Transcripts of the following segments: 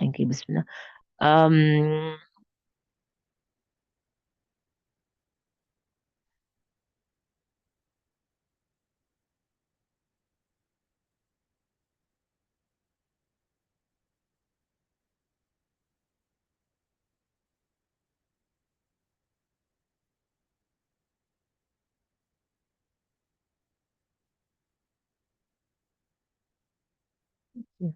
Okay, Bismillah. Um, yeah,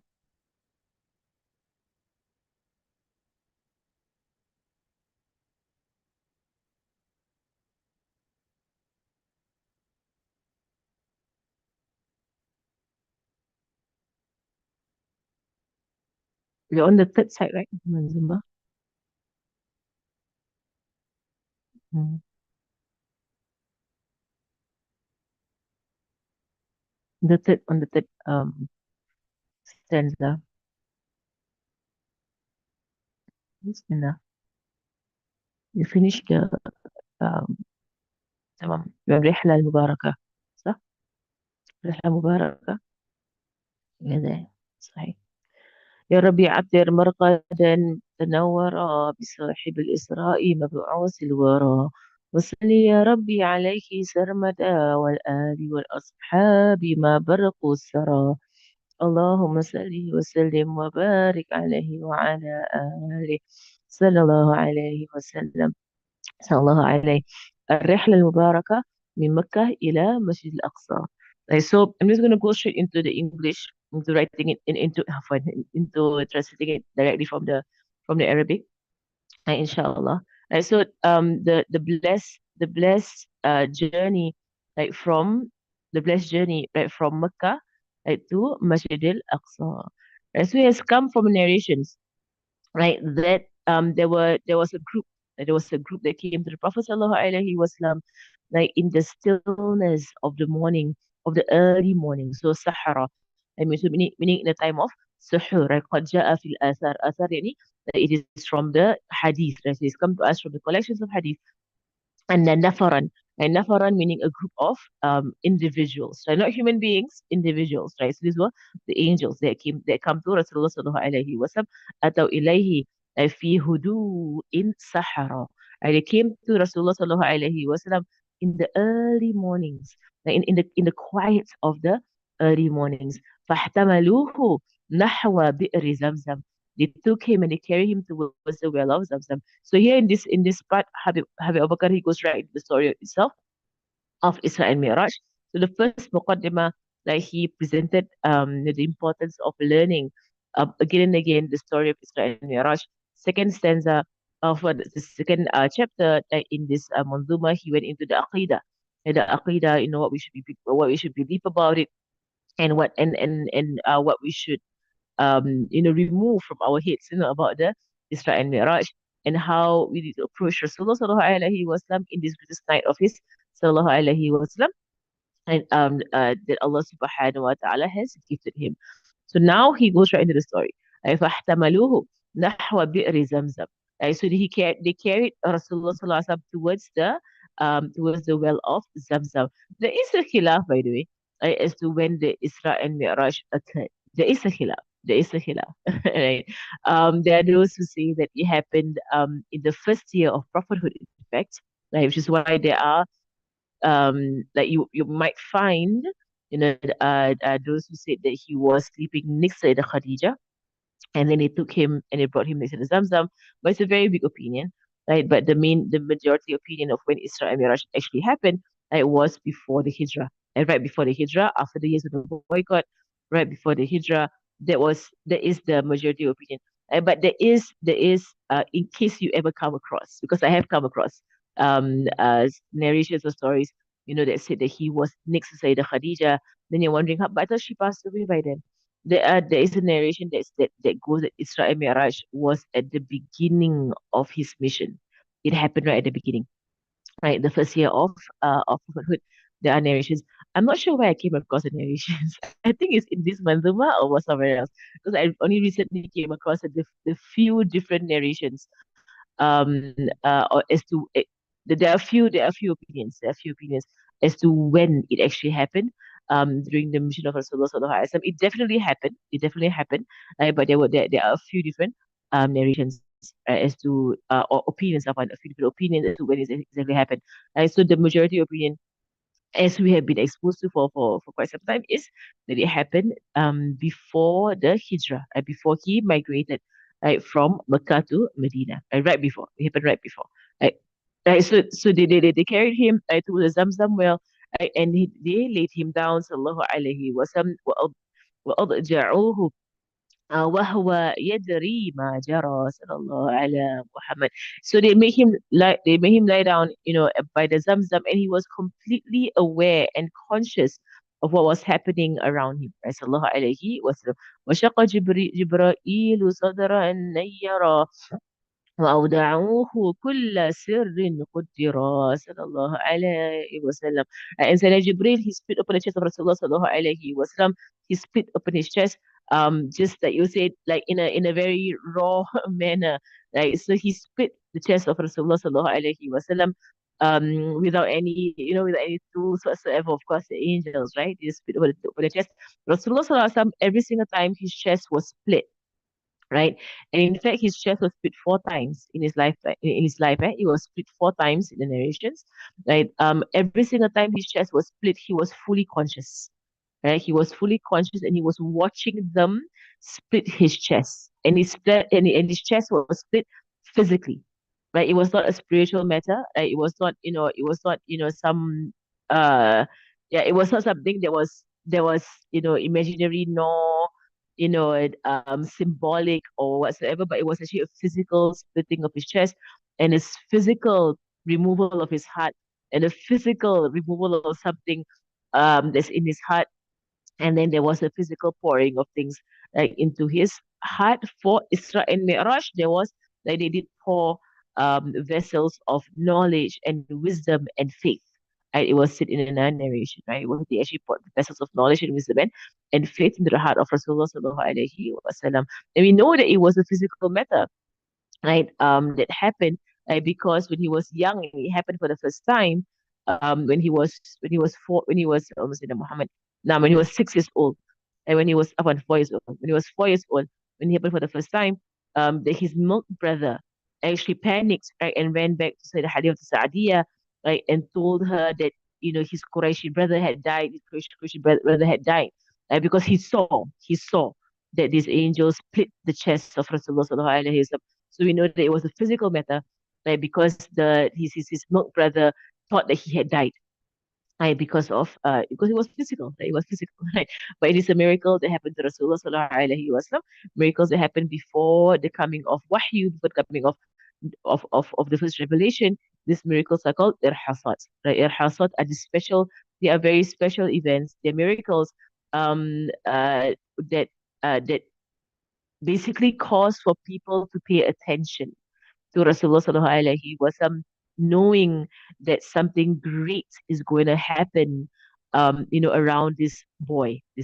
you're on the third side, right? Zumba. Mm. The third on the third stanza. Bismillah. You finish the تمام الرحلة المباركة صح؟ رحلة مباركة كذا صحيح. يا ربي عبر مرقدا تنورا بصاحب الإسراء مبعوث الورى. وصل يا ربي عليه سرمدا والآل والأصحاب ما برقوا السرى. اللهم صل وسلم وبارك عليه وعلى آله صلى الله عليه وسلم. صلى الله عليه. الرحلة المباركة من مكة إلى مسجد الأقصى. Like, so I'm just going to go straight into the English, into writing it into into translating it directly from the Arabic, inshallah. Right, so the blessed journey, like from the blessed journey, right, from Mecca, right, to Masjid al-Aqsa. Right, so it has come from narrations, right, that there was a group that came to the Prophet sallallahu alaihi wasallam, like in the stillness of the morning, of the early morning. So Sahara, I mean, so meaning in the time of Suhur, right? قد جاء في الآثار. Athar يعني that it is from the hadith, right? So it's come to us from the collections of hadith. And then nafaran, and nafaran meaning a group of individuals, right? Not human beings, individuals, right? So these were the angels that come to Rasulullah sallallahu alaihi wasallam atau ilaihi fi hudu in sahara. Right? They came to Rasulullah sallallahu alaihi wasallam in the early mornings, like in the quiet of the early mornings. فاحتملوه نحو بئر زمزم. They took him and they carried him towards the well of Zamzam. So here in this part, Habib Abu Bakr, he goes right into the story itself of Isra and Mi'raj. So the first Muqaddimah, like he presented the importance of learning again and again the story of Isra and Mi'raj. Second stanza of the second chapter, in this Manzuma, he went into the Aqidah. And the Aqidah, what we should believe about it, and what we should remove from our heads, about the Isra and Mi'raj, and how we need to approach Rasulullah sallallahu alaihi wasallam in this greatest night of his sallallahu alaihi wasallam, and that Allah subhanahu wa ta'ala has gifted him. So now he goes right into the story. فاحتملوه نحو بئر زمزم. So they carried Rasulullah sallallahu alaihi wasallam towards the well of Zamzam. There is a khilaf, by the way, as to when the Isra and Mi'raj occurred. There is a khilaf. There is a khilaf. Right? There are those who say that it happened in the first year of prophethood, in fact, like, which is why there are like you might find, those who said that he was sleeping next to the Khadija, and then they took him and they brought him next to the Zamzam. But it's a very big opinion, right? But the majority opinion of when Isra and Miraj actually happened, was before the Hijrah, and right before the Hijrah, after the years of the boycott, right before the Hijrah, that is the majority opinion. But there is in case you ever come across, because I have come across narrations or stories, that said that he was next to Sayyidah Khadija. Then you're wondering, but I thought she passed away by then. There is a narration that goes that Isra and Mi'raj was at the beginning of his mission. It happened right at the beginning, right? The first year of prophethood. There are narrations. I'm not sure where I came across the narrations. I think it's in this Manzuma or was somewhere else, because I only recently came across the few different narrations, or as to there are few opinions, as to when it actually happened. during the mission of Rasulullah sallallahu alaihi wasallam. It definitely happened. It definitely happened. But there are a few different narrations as to or opinions upon a few different opinions as to when it exactly happened. So the majority opinion, as we have been exposed to for quite some time, is that it happened before the hijrah, before he migrated from Mecca to Medina, right before. It happened right before. Right, so they carried him to the Zamzam well, and they laid him down, sallallahu alaihi wasallam, وأضجعوه وهو يدري ما جرى صلى الله على محمد. So they made him lie down, by the Zamzam, and he was completely aware and conscious of what was happening around him. Right? صلى الله عليه وسلم. وشق جبرائيل صدر أن يرى وأودعوه كل سر قدر صلى الله عليه وسلم. And so Jibril, he split open the chest of Rasulullah sallallahu alaihi wasallam. He split open his chest, just like you said, like in a very raw manner. Like so, he split the chest of Rasulullah sallallahu alaihi wasallam, without any, without any tools whatsoever. Of course, the angels, right? They split open the chest. Rasulullah sallallahu alaihi wasallam, every single time his chest was split, right? And in fact, his chest was split four times in his life. In his life, it was split four times in the narrations, right? Every single time his chest was split, he was fully conscious, right? He was fully conscious, and he was watching them split his chest, and and his chest was split physically, right? It was not a spiritual matter, right? It was not some uh yeah, it was not something that was imaginary, nor symbolic or whatsoever, but it was actually a physical splitting of his chest, and a physical removal of his heart, and a physical removal of something that's in his heart. And then there was a physical pouring of things like into his heart. For Isra and Mi'raj, there was like they did pour vessels of knowledge and wisdom and faith. Right? It was said in another narration, right? It was they actually poured vessels of knowledge and wisdom and faith into the heart of Rasulullah sallallahu alaihi wasallam. And we know that it was a physical matter, right? That happened because when he was young, and it happened for the first time, when he was almost in Muhammad, now when he was 6 years old, and when he was upon 4 years old, when he was 4 years old, when he happened for the first time, that his milk brother actually panicked, right, and ran back to Sayyidah Halima Sa'adiyah, right, and told her that his Qurayshi brother had died, his Qurayshi brother had died, because he saw that these angels split the chest of Rasulullah sallallahu alaihi wasallam. So we know that it was a physical matter, right? Because his milk brother thought that he had died, right? Because it was physical, right? It was physical, right? But it is a miracle that happened to Rasulullah sallallahu alaihi wasallam. Miracles that happened before the coming of wahyu, before the coming of the first revelation. These miracles are called irhasat, right? Irhasat are they are very special events. They're miracles that that basically cause for people to pay attention to Rasulullah sallallahu alaihi wasallam, knowing that something great is going to happen, around this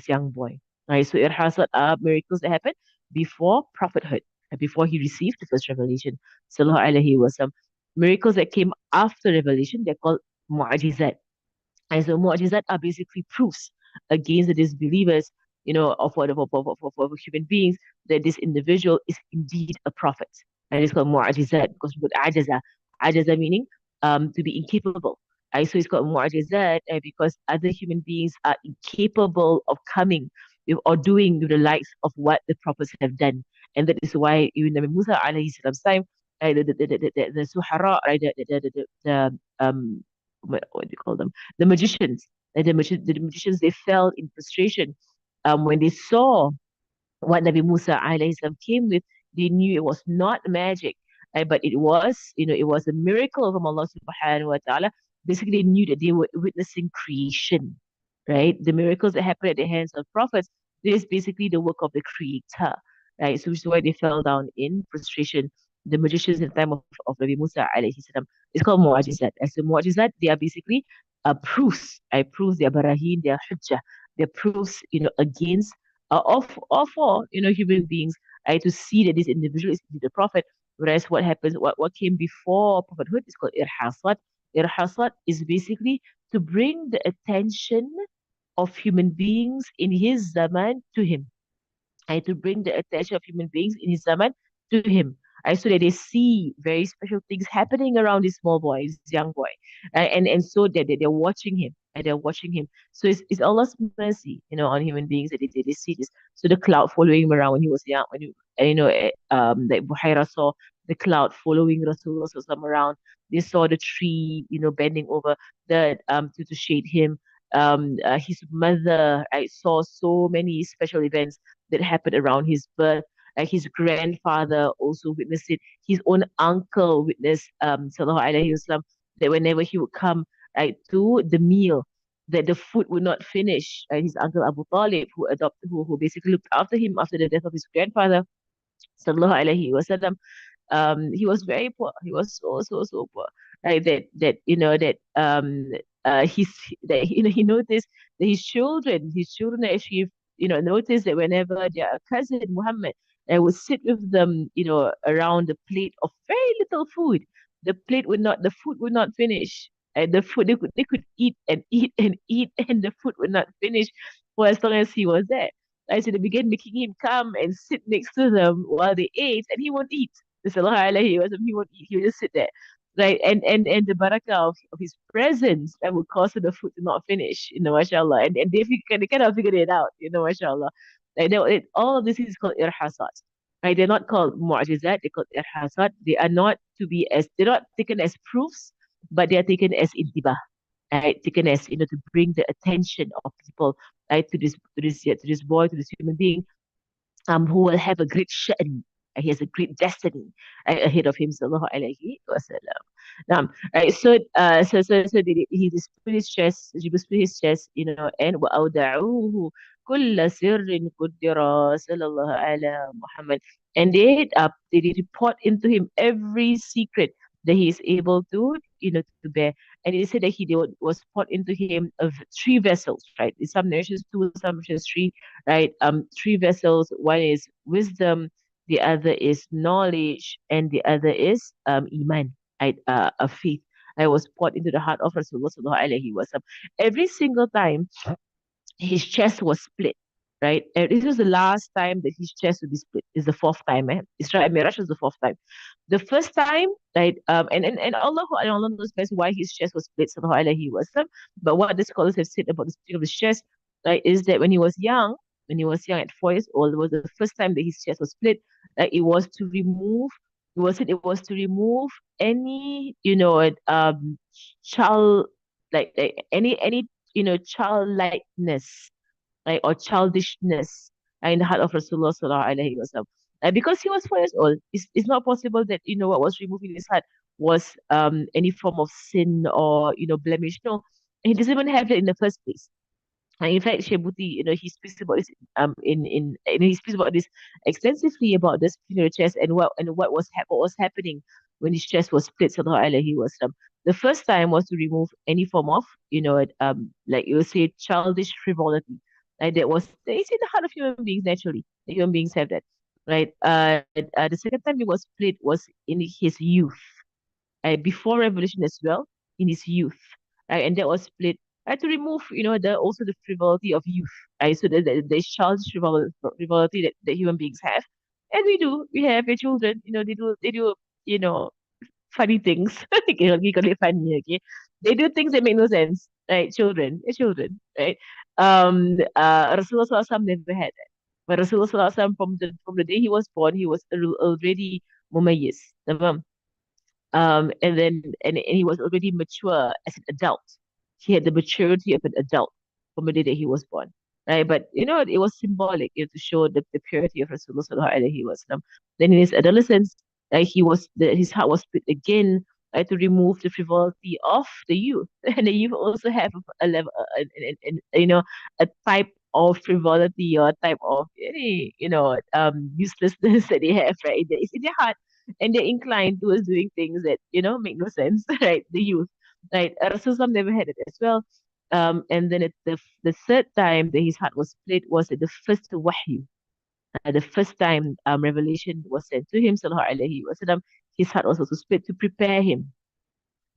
young boy. Right. So irhasat are miracles that happen before prophethood, before he received the first revelation, sallallahu alaihi wasallam. Miracles that came after revelation, they're called mu'ajizat. And so mu'jizat are basically proofs against the disbelievers, for human beings, that this individual is indeed a prophet. And it's called mu'jizat because we got ajaza. Ajaza meaning to be incapable. So it's called mu'jizat because other human beings are incapable of coming with, or doing with the likes of what the prophets have done. And that is why even Nabi Musa alayhi salam's time, the Suhara, right, what do you call them? The magicians, the magicians, they fell in frustration when they saw what Nabi Musa alayhi salam came with. They knew it was not magic, but it was a miracle from Allah subhanahu wa ta'ala. Basically, they knew that they were witnessing creation, right? The miracles that happen at the hands of prophets, this is basically the work of the creator, right? So which is why they fell down in frustration. The magicians in the time of Nabi Musa alayhi salam, it's called mu'ajizat. As the mu'ajizat, they are basically proofs. Proofs, they are barahin, they are hujjah. They're proofs, against or for human beings, to see that this individual is indeed a prophet. Whereas what came before prophethood is called irhasat. Irhasat is basically to bring the attention of human beings in his zaman to him. To bring the attention of human beings in his zaman to him. So that they see very special things happening around this small boy, this young boy. And so that they're watching him. And they're watching him. So it's Allah's mercy, on human beings that they see this. So the cloud following him around when he was young, when you and, like Buhaira saw the cloud following Rasulullah SAW around. They saw the tree, bending over to shade him. His mother, I saw so many special events that happened around his birth. His grandfather also witnessed it. His own uncle witnessed, sallallahu alaihi wasallam, that whenever he would come, to the meal, that the food would not finish. His uncle Abu Talib, who basically looked after him after the death of his grandfather, sallallahu alaihi wasallam, he was very poor. He was so poor. Right, he's that he noticed that his children actually noticed that whenever their cousin Muhammad would sit with them, around the plate of very little food, the food would not finish. And the food they could eat and eat and eat, and the food would not finish for as long as he was there. Right, so they began making him come and sit next to them while they ate, and he won't eat. Sallallahu alaihi wasallam, he won't eat, he will just sit there. Right. And the barakah of his presence that would cause the food to not finish, mashallah. And they kind of figured it out, mashallah. All of this is called irhasat. Right? They're not called mu'jizat, they're called irhasat. They're not taken as proofs, but they are taken as intibah. Right, taken as to bring the attention of people, right, to this boy, to this human being, who will have a great sha'n. He has a great destiny ahead of him, sallallahu alaihi wasallam. Right, he displayed his chest, and وَأَوْدَعُوهُ كُلَّ سِرٍّ قُدِّرَ sallallahu ala Muhammad. And they report into him every secret that he is able to bear. And it said that was poured into him of three vessels, right? In some narrations two, some narrations three, right? Three vessels. One is wisdom, the other is knowledge, and the other is iman, right? A faith. I was poured into the heart of Rasulullah sallallahu alaihi wasallam. Every single time his chest was split, right? And this was the last time that his chest would be split. Is the fourth time, eh? Isra and Miraj was the fourth time. The first time, right? And Allah knows best why his chest was split, sallallahu alaihi wasallam. But what the scholars have said about the splitting of his chest, right, is that when he was young at 4 years old, it was the first time that his chest was split. Like it was to remove any, child, like any childlikeness, right, or childishness, in the heart of Rasulullah sallallahu alaihi wasallam. Because he was 4 years old, it's not possible that what was removed in his heart was any form of sin or blemish. No, he doesn't even have it in the first place. And in fact, Shebuti, he speaks about this he speaks about this extensively about this funeral chest and what was happening when his chest was split. Sallallahu alaihi wasallam. The first time was to remove any form of like you would say childish frivolity, like it's in the heart of human beings naturally. The human beings have that, right? The second time it was split was in his youth, before revolution as well, in his youth, right? And that was split, to remove, the frivolity of youth, right? So there's childish frivolity that human beings have, and we have your children, they do, you know, funny things. Okay, we call it funny, okay? They do things that make no sense, right? Children, right? Rasulullah SAW never had that. But Rasulullah SAW, from the day he was born, he was already mumayyiz. And he was already mature as an adult. He had the maturity of an adult from the day that he was born. Right. But it was symbolic, to show the purity of Rasulullah sallallahu alaihi wasallam. Then in his adolescence, his heart was split again, to remove the frivolity of the youth. And the youth also have a level, a type of frivolity or a type of any, uselessness that they have, right? It's in their heart, and they're inclined towards doing things that make no sense, right? The youth, right? Rasulullah never had it as well. And then the third time that his heart was split was at the first wahyu, the first time revelation was sent to him, sallallahu alaihi wasallam. His heart was also split to prepare him.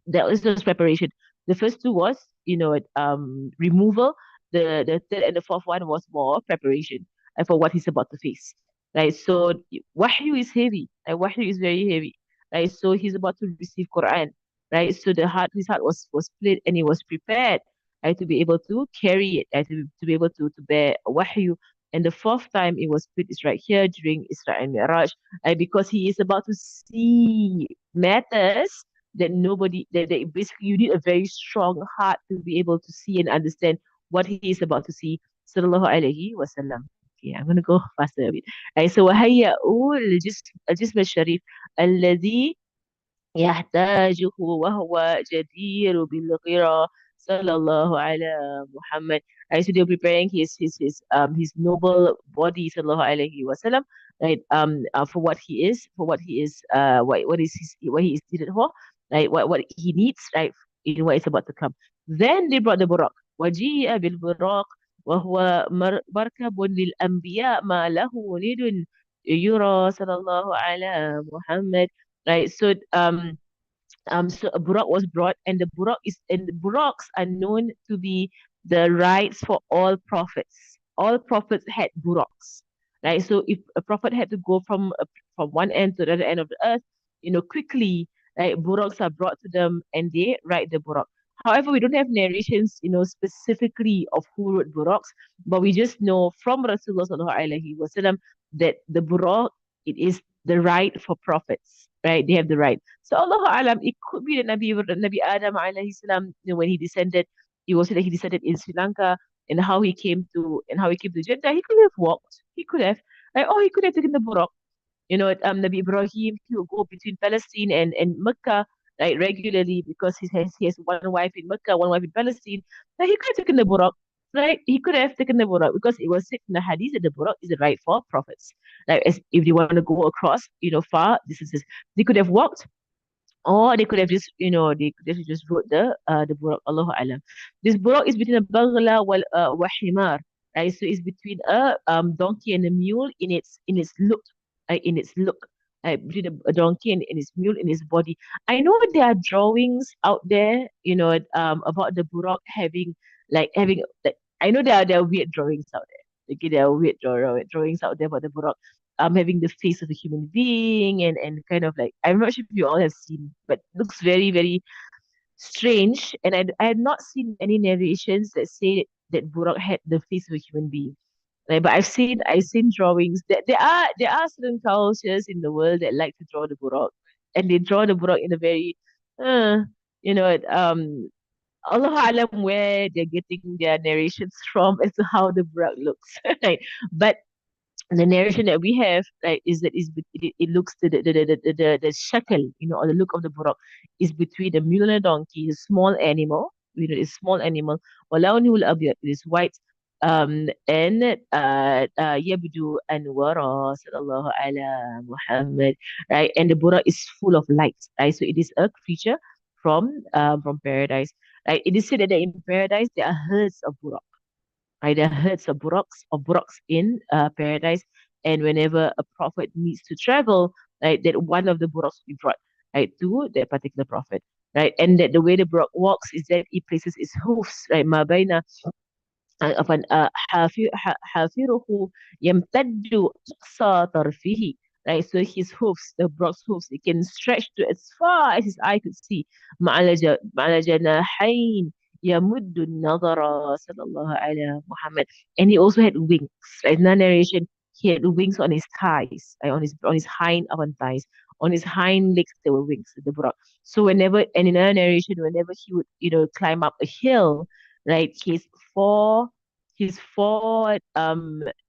That was just preparation. The first two was, removal. the third and the fourth one was more preparation for what he's about to face. Right. So Wahyu is heavy. Wahyu is very heavy. Right. So he's about to receive Quran. Right. So his heart was split and he was prepared to be able to carry it, to be able to bear Wahyu. And the fourth time it was split is right here during Isra and Mi'raj, because he is about to see matters that basically you need a very strong heart to be able to see and understand what he is about to see. Sallallahu Alaihi Wasallam. Okay, I'm gonna go faster a bit. So وهيئوا الجسم الشريف الذي يحتاجه وهو جدير بالغرى صلى الله على Muhammad. Right, so they're preparing his noble body sallallahu alaihi wasallam, right, for what he is, what he is needed for, right, what he needs, right, in what is about to come. Then they brought the Buraq. وجيء بالبراق وهو مركب للأنبياء ما له ند يرى صلى الله على Muhammad. Right, so a Burak was brought, and the Buraks are known to be the rides for all prophets. All prophets had Buraks, right? So if a prophet had to go from one end to the other end of the earth, quickly, right, Buraks are brought to them, and they ride the Burak. However, we don't have narrations, specifically of who wrote Buraks, but we just know from Rasulullah sallallahu alaihi wasallam that the Burak, it is the right for prophets, right? They have the right. So Allah Alam, it could be that Nabi Adam alayhi salam, when he descended, he was said that he descended in Sri Lanka, and how he came to Jeddah. He could have walked. He could have. Like, oh, he could have taken the Buraq. Nabi Ibrahim, he would go between Palestine and Mecca, right, regularly, because he has one wife in Mecca, one wife in Palestine. Now he could have taken the Buraq, right? He could have taken the Buraq because it was said in the Hadith that the Buraq is the right for prophets. Like, as if they want to go across, far distances, they could have walked, or they could have just, they could have just wrote the Buraq, Allahu Alam. This Buraq is between a Baghla wa Himar, right? So it's between a donkey and a mule in its look, between a donkey and its mule in its body. I know there are drawings out there, about the Buraq having like, I know there are weird drawings out there. Okay, there are weird drawings out there about the Buraq having the face of a human being, and kind of like, I'm not sure if you all have seen, but looks very, very strange. And I had not seen any narrations that say that Buraq had the face of a human being. Like, but I've seen drawings that there are certain cultures in the world that like to draw the Buraq, and they draw the Buraq in a very uh, you know Allah Alam where they're getting their narrations from as to how the Buraq looks. Right. But the narration that we have, right, is that it looks the shackle, or the look of the buraq is between the mule and a donkey, a small animal, a small animal, ولونه الأبيض, it is white, and يبدو أنوارا صلى الله على محمد, right, and the buraq is full of light, right, so it is a creature from paradise, right. It is said that in paradise there are herds of buraq. Right? There are herds of buraks in paradise, and whenever a prophet needs to travel, right, that one of the buraks will be brought, right, to that particular prophet, right, and that the way the burak walks is that he places his hoofs, right, ما بين عفوا حافره يمتد أقصى طرفه, right, so his hoofs, the burak's hoofs, it can stretch to as far as his eye could see, مع جناحين يمد النظر صلى الله على Muhammad, and he also had wings, right, in the narration he had wings on his thighs, right, on his hind thighs, on his hind legs there were wings, the burak. So whenever, and in another narration, whenever he would, climb up a hill, right, his four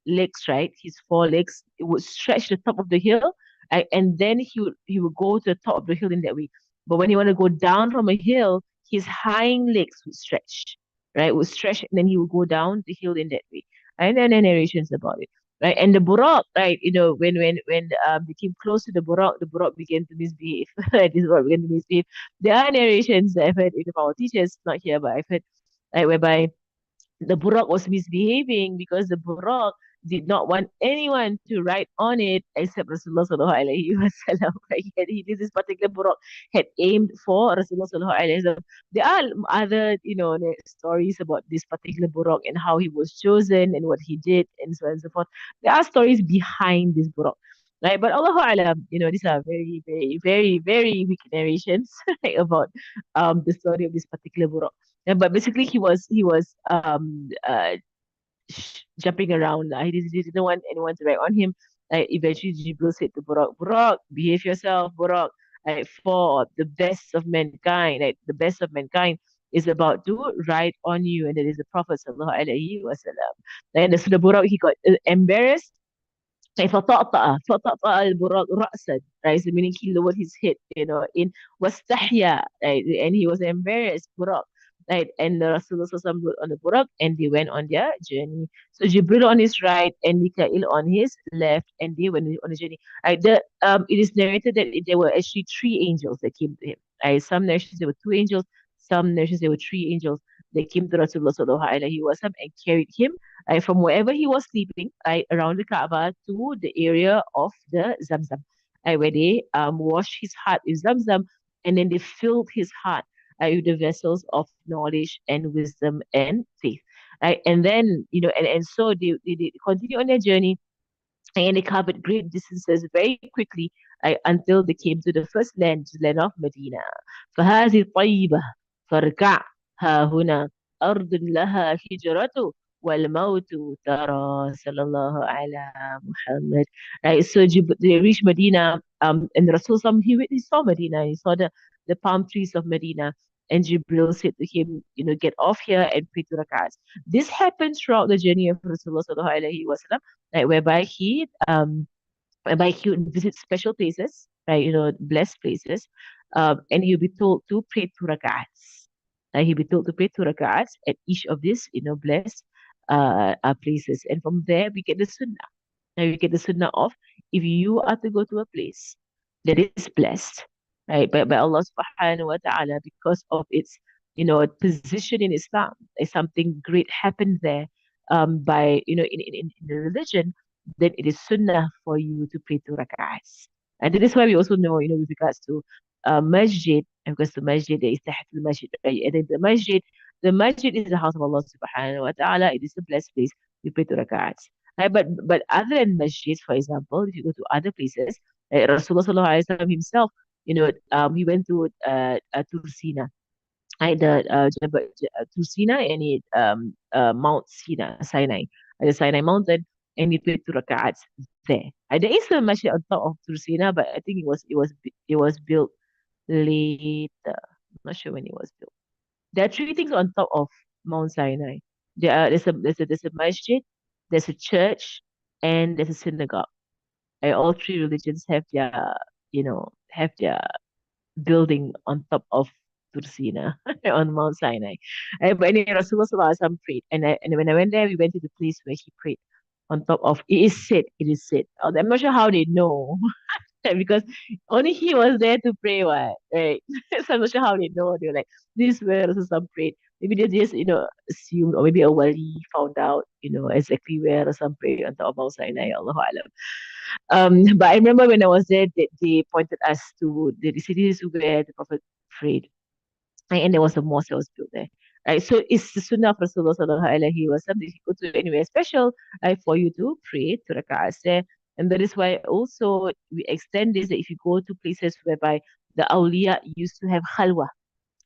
legs, right, his four legs, it would stretch the top of the hill, right, and then he would go to the top of the hill in that way. But when he want to go down from a hill, his hind legs would stretch, right, would stretch, and then he would go down the hill in that way. And then there are narrations about it, right, and the burak, right, when they came close to the burak began to misbehave. This burak began to misbehave. There are narrations that I've heard, from our teachers, not here, but I've heard, right, whereby the Burak was misbehaving because the Burak did not want anyone to ride on it except Rasulullah sallallahu alaihi wasallam. Right? This particular Buraq had aimed for Rasulullah sallallahu alaihi wasallam. There are other, stories about this particular Buraq and how he was chosen and what he did and so on and so forth. There are stories behind this Buraq. Right, but Allahu Alam, these are very, very, very, very weak narrations right, about the story of this particular Buraq. Yeah, but basically he was jumping around. He didn't want anyone to ride on him. Like eventually Jibril said to Burak, Burak, behave yourself, Burak. Like for the best of mankind, like the best of mankind is about to ride on you, and it is the Prophet sallallahu alaihi wasallam. And so the Burak he got embarrassed فطأطأ البراق رأسا, right? So meaning he lowered his head, in wastahya, right? And he was embarrassed, Burak, right? And the Rasulullah SAW rode on the Burak and they went on their journey. So Jibril on his right and Mikael on his left, and they went on the journey. Right? It is narrated that there were actually three angels that came to him. Right? Some narrations there were two angels, some narrations there were three angels. They came to Rasulullah sallallahu alaihi wasallam and carried him from wherever he was sleeping, around the Kaaba to the area of the Zamzam, where they washed his heart with Zamzam, and then they filled his heart with the vessels of knowledge and wisdom and faith. And then, and so they continue on their journey and they covered great distances very quickly until they came to the first land, the land of Medina. فهذه طيبة فاركع ها هنا أرض لها هجرة والموت ترى صلى الله على Muhammad. Right, so they reached Medina, and Rasul he saw Medina, he saw the palm trees of Medina, and Jibril said to him, get off here and pray to rakats. This happened throughout the journey of Rasulullah sallallahu alaihi wasallam, like whereby he would visit special places, right? Blessed places, and he'll be told to pray two rak'ats. He'll be told to pray two rak'ats at each of these, blessed places, and from there we get the sunnah. Now you get the sunnah of if you are to go to a place that is blessed, right, by Allah subhanahu wa ta'ala because of its, position in Islam. Something great happened there by, in the religion, then it is sunnah for you to pray two rak'ahs. And that is why we also know, with regards to masjid, and because the masjid, there is tahiyatul masjid, right? And then the masjid is the house of Allah subhanahu wa ta'ala. It is a blessed place. We pray two rak'ahs. Right? But other than masjids, for example, if you go to other places, Rasulullah sallallahu alaihi wasallam himself, he went to Tursina, Tursina, and Mount Sinai, the Sinai mountain, and he prayed two rak'ats there. There is a masjid on top of Tursina, but I think it was built later. I'm not sure when it was built. There are three things on top of Mount Sinai. There's a masjid, there's a church, and there's a synagogue. All three religions have their building on top of Tursina on Mount Sinai. But anyway, Rasulullah Sallallahu Alaihi Wasallam prayed, and when I went there, we went to the place where he prayed on top of. It is said. I'm not sure how they know, because only he was there to pray, right? So I'm not sure how they know. They were like, this is where Rasul prayed. Maybe they just, assumed, or maybe a wali found out, exactly where Rasul prayed on top of Mount Sinai, Allahu Alam. But I remember when I was there, they pointed us to the cities where the Prophet prayed, and there was a mosque that was built there. Right, so it's the sunnah of Rasulullah sallallahu alaihi wasallam. If you go to anywhere special, right, for you to pray to rak'ahs there, and that is why also we extend this that if you go to places whereby the awliya used to have khalwa,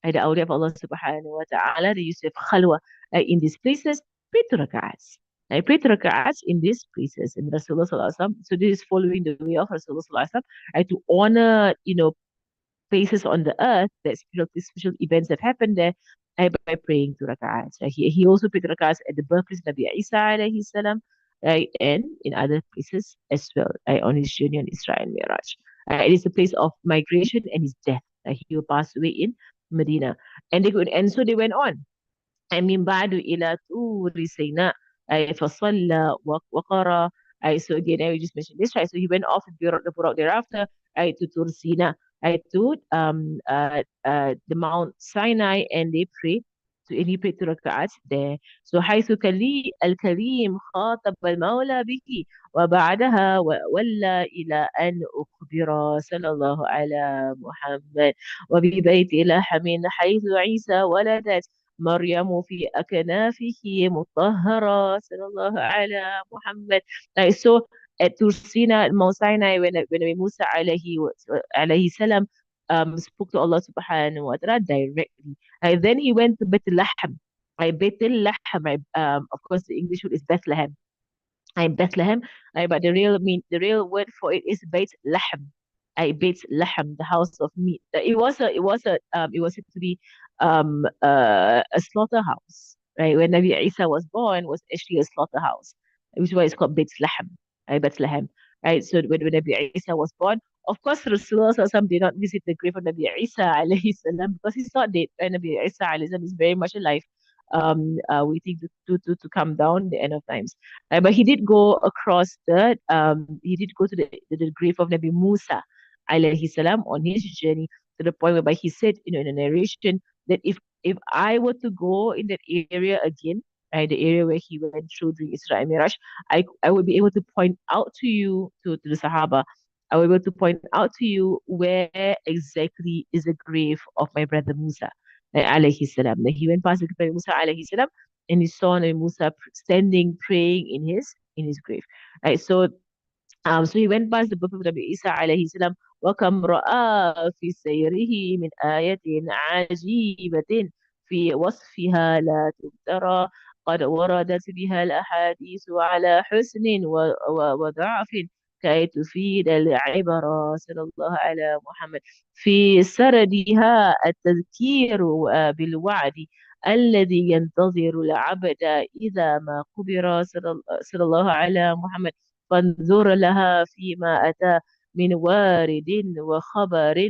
the awliya of Allah subhanahu wa ta'ala, they used to have khalwa in these places, pray to rak'ahs. I pray to rak'ahs in these places, and Rasulullah sallallahu alaihi wasallam. So this is following the way of Rasulullah sallallahu alaihi wasallam, right, to honor, places on the earth that special events have happened there, by praying to rak'ahs. Right? He also prayed to rak'ahs at the birthplace of Nabi Isa alayhi salam, right, and in other places as well, right, on his journey on Isra and Miraj. It is the place of migration and his death. He will pass away in Medina, and so they went on. من بعد إلى طور سيناء فصلى وقرأ. So again, I just mentioned this, right? So he went off the Buraq thereafter, right, to Tur Sina, right, to the Mount Sinai, and they prayed So he prayed two rak'ats there. So حيث الكريم خاطب المولى به وبعدها وولى إلى أن أخبر صلى الله على محمد وببيت لحم حيث عيسى ولدت مريم في أكنافه مطهرة صلى الله على محمد. So at Tursina, Mount Sinai, when Musa alayhi salam spoke to Allah subhanahu wa ta'ala directly. Then he went to Bethlehem. Of course, the English word is Bethlehem. Bethlehem. But the real word for it is Beit Lahem. Beit Lahem, the house of meat. It was said to be a slaughterhouse. Right, when Nabi Isa was born, was actually a slaughterhouse, which is why it's called Beit Lahem, Bethlehem. Right, so when Nabi Isa was born, of course, Rasulullah Sallallahu did not visit the grave of Nabi Isa alayhi salam because he's not dead. Right? Nabi Isa alayhi salam is very much alive, waiting to come down the end of times. But he did go to the grave of Nabi Musa alayhi salam on his journey to the point whereby he said, in a narration that if I were to go in that area again, right, the area where he went through during Isra and Miraj, I would be able to point out to you, to the Sahaba, I will be able to point out to you where exactly is the grave of my brother Musa, alayhi salam. Then he went past the grave of Musa alayhi salam, and he saw Nabi Musa standing praying in his grave. Right. So he went past the book of Nabi Isa alayhi salam. وكم رأى في سيره من آية عجيبة في وصفها لا تبترى قد وردت بها الأحاديث على حسن وضعف كي تفيد العبرة صلى الله على محمد في سردها التذكير بالوعد الذي ينتظر العبد إذا ما قبر صلى الله على محمد فانظر لها فيما أتى من وارد وخبر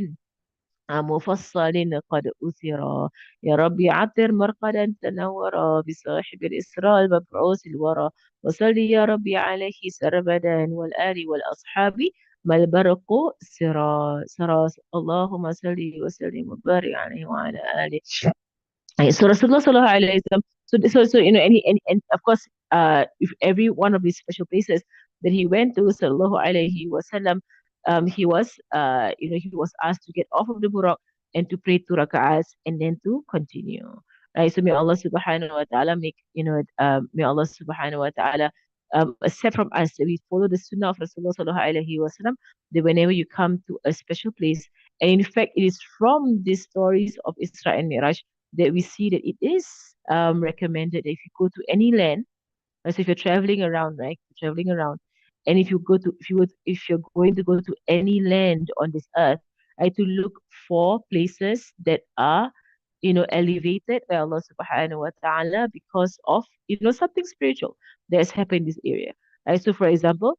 مفصل قد أثرا يا ربي عطر مرقدا تنورا بصاحب الإسراء المبعوث الورى وصل يا ربي عليه سربدا والآل والأصحاب ما البرق سرى اللهم صل وسلم وبارك عليه وعلى آله. Right. So Rasulullah sallallahu alaihi wasallam. So and of course, if every one of these special places that he went to, sallallahu alaihi wasallam, he was asked to get off of the buraq and to pray two rak'ahs and then to continue. Right. So may Allah subhanahu wa taala may Allah subhanahu wa taala accept from us that we follow the sunnah of Rasulullah sallallahu alaihi wasallam. That whenever you come to a special place, and in fact, it is from these stories of Isra and Miraj that we see that it is recommended that if you go to any land, so if you're traveling around, right, traveling around, and if you're going to go to any land on this earth, right, to look for places that are, elevated by Allah subhanahu wa ta'ala because of, something spiritual that has happened in this area. Right. So for example,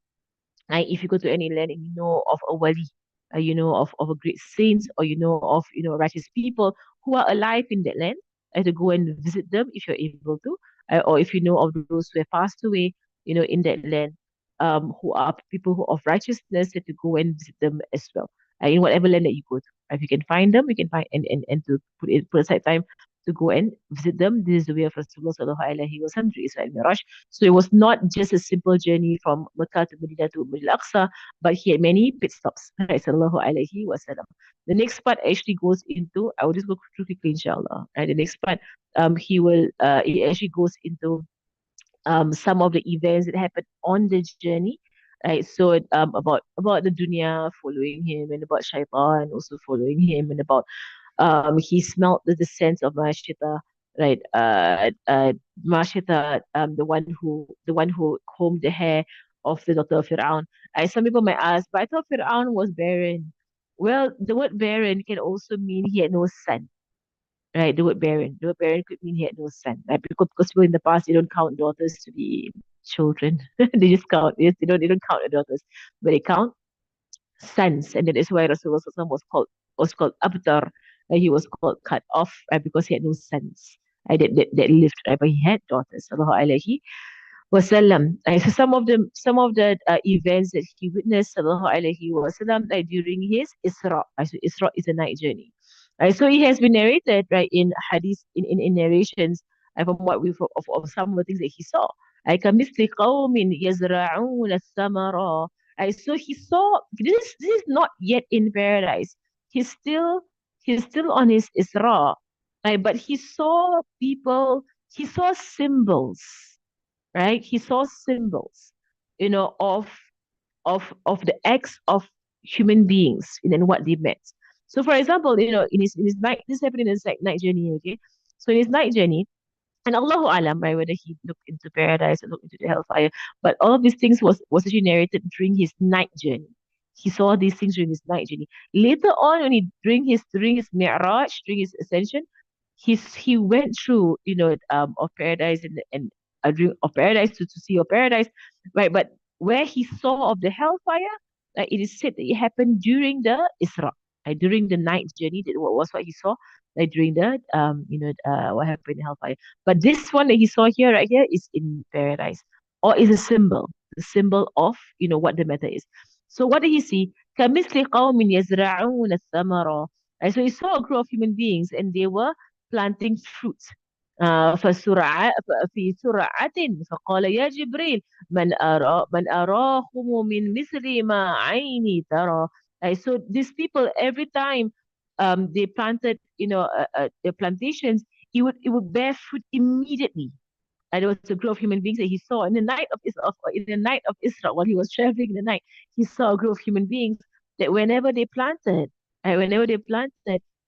if you go to any land and you know of a wali, of a great saint, or of righteous people who are alive in that land, to go and visit them if you're able to, or if you know of those who have passed away, in that land, who are people who of righteousness, to go and visit them as well, in whatever land that you go to. If you can find them, you can find and to put aside time to go and visit them. This is the way of Rasulullah sallallahu alaihi wasallam to Isra Miraj. So it was not just a simple journey from Mecca to Medina to Masjid Al-Aqsa, but he had many pit stops. Right, sallallahu alaihi wasallam. The next part actually goes into, I will just go through quickly, inshallah. Right, the next part, it actually goes into some of the events that happened on the journey. Right, so about the dunya following him, and about shaitan also following him, and about he smelled the scent of Mashita, right? Mashita, the one who combed the hair of the daughter of Fir'aun. Some people might ask, but I thought Fir'aun was barren. Well, the word barren can also mean he had no son, right? The word barren could mean he had no son, right? Because people in the past, they don't count daughters to be children. They just count, yes, they don't count the daughters, but they count sons, and that is why Rasulullah SAW was called Abtar. He was called cut off, right, because he had no sons, that lived, right, but he had daughters. Sallallahu alaihi wasallam. So some of the events that he witnessed, sallallahu alaihi wasallam, during his Isra. So Isra is a night journey. Right? So it has been narrated, right, in hadith, in narrations, from what we've of some of the things that he saw. Like كمثل قوم يزرعون الثمر. Right? So he saw this is not yet in paradise. He's still he's still on his Isra. Right? But he saw people, he saw symbols, right? He saw symbols, of of the acts of human beings and what they meant. So, for example, in his night, this happened in his night journey. Okay, so in his night journey, and Allahu Alam, right, whether he looked into paradise or looked into the hellfire, but all of these things was actually narrated during his night journey. He saw these things during his night journey. Later on, when he during his mi'raj, during his ascension, he went through, of paradise and a dream of paradise to see of paradise, right? But where he saw of the hellfire, it is said that it happened during the Isra, during the night journey. That was what he saw, during the what happened in hellfire. But this one that he saw here, right here, is in paradise, or is a symbol, the symbol of what the matter is. So what did he see? كَمِثْلِ قَوْمٍ يَزْرَعُونَ الثَّمَرَ. Right, so he saw a group of human beings and they were planting fruit. في سرعة فقال يا جبريل من أراكم من مثل ما عيني ترى. Right, so these people, every time they planted, their plantations, it would bear fruit immediately. And there was a group of human beings that he saw in the night of Isra, while he was traveling in the night. He saw a group of human beings that whenever they planted,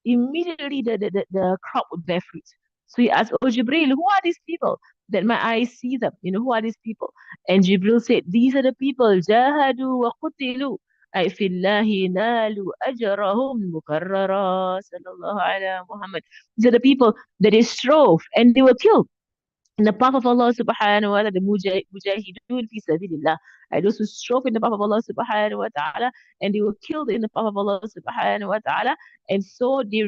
immediately the crop would bear fruit. So he asked, "Oh Jibril, who are these people that my eyes see them? Who are these people?" And Jibril said, "These are the people jahadu wa qutilu. أي في الله نالوا أجرهم مكررا صلى الله على Muhammad. These are the people that they strove and they were killed in the path of Allah subhanahu wa ta'ala, the mujahidun fi sabilillah, those who strove in the path of Allah subhanahu wa ta'ala, and they were killed in the path of Allah subhanahu wa ta'ala, and so they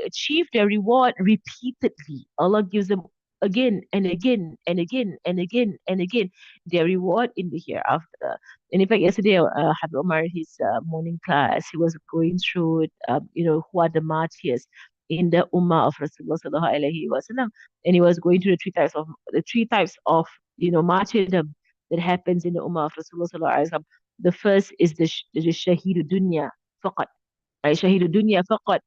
achieve their reward repeatedly. Allah gives them again and again and again and again and again their reward in the hereafter. And in fact, yesterday, Habib Omar, his morning class, he was going through, who are the martyrs in the Ummah of Rasulullah sallallahu alaihi wasallam, and he was going through the three types of martyrdom that happens in the Ummah of Rasulullah sallallahu alaihi wasallam. The first is the Shaheed Dunya faqat, right? Shaheed Dunya faqat,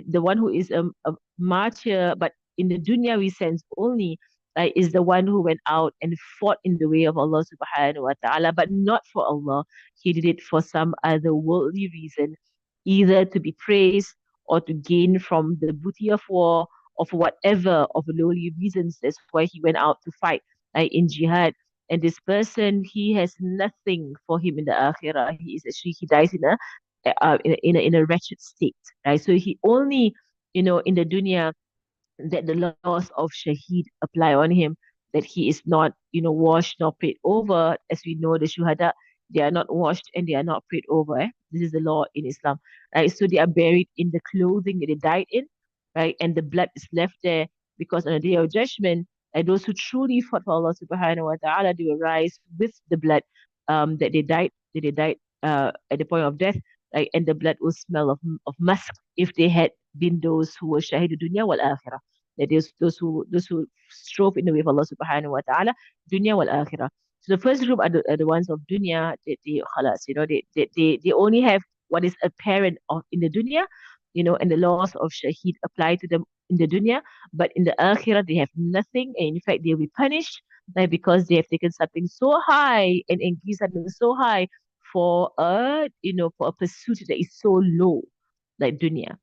the one who is a martyr, but in the dunyawi sense only, right, is the one who went out and fought in the way of Allah subhanahu wa ta'ala, but not for Allah. He did it for some other worldly reason, either to be praised or to gain from the booty of war or for whatever of lowly reasons. That's why he went out to fight, in jihad. And this person, he has nothing for him in the akhirah. He dies in a wretched state, right? So he only, in the dunya, that the laws of Shaheed apply on him, that he is not, washed nor prayed over. As we know, the Shuhada, they are not washed and they are not prayed over. This is the law in Islam, right? So they are buried in the clothing that they died in, right? And the blood is left there because on the day of judgment, those who truly fought for Allah subhanahu wa ta'ala, they will rise with the blood that they died at the point of death, right? And the blood will smell of musk if they had been those who were shahidu dunya wal akhirah. That is those who strove in the way of Allah subhanahu wa ta'ala, dunya wal akhirah. So the first group are the ones of dunya, they khalas, they only have what is apparent in the dunya, and the laws of shaheed apply to them in the dunya, but in the akhirah they have nothing, and in fact they'll be punished, like, because they have taken something so high and increased something so high for a pursuit that is so low, like dunya.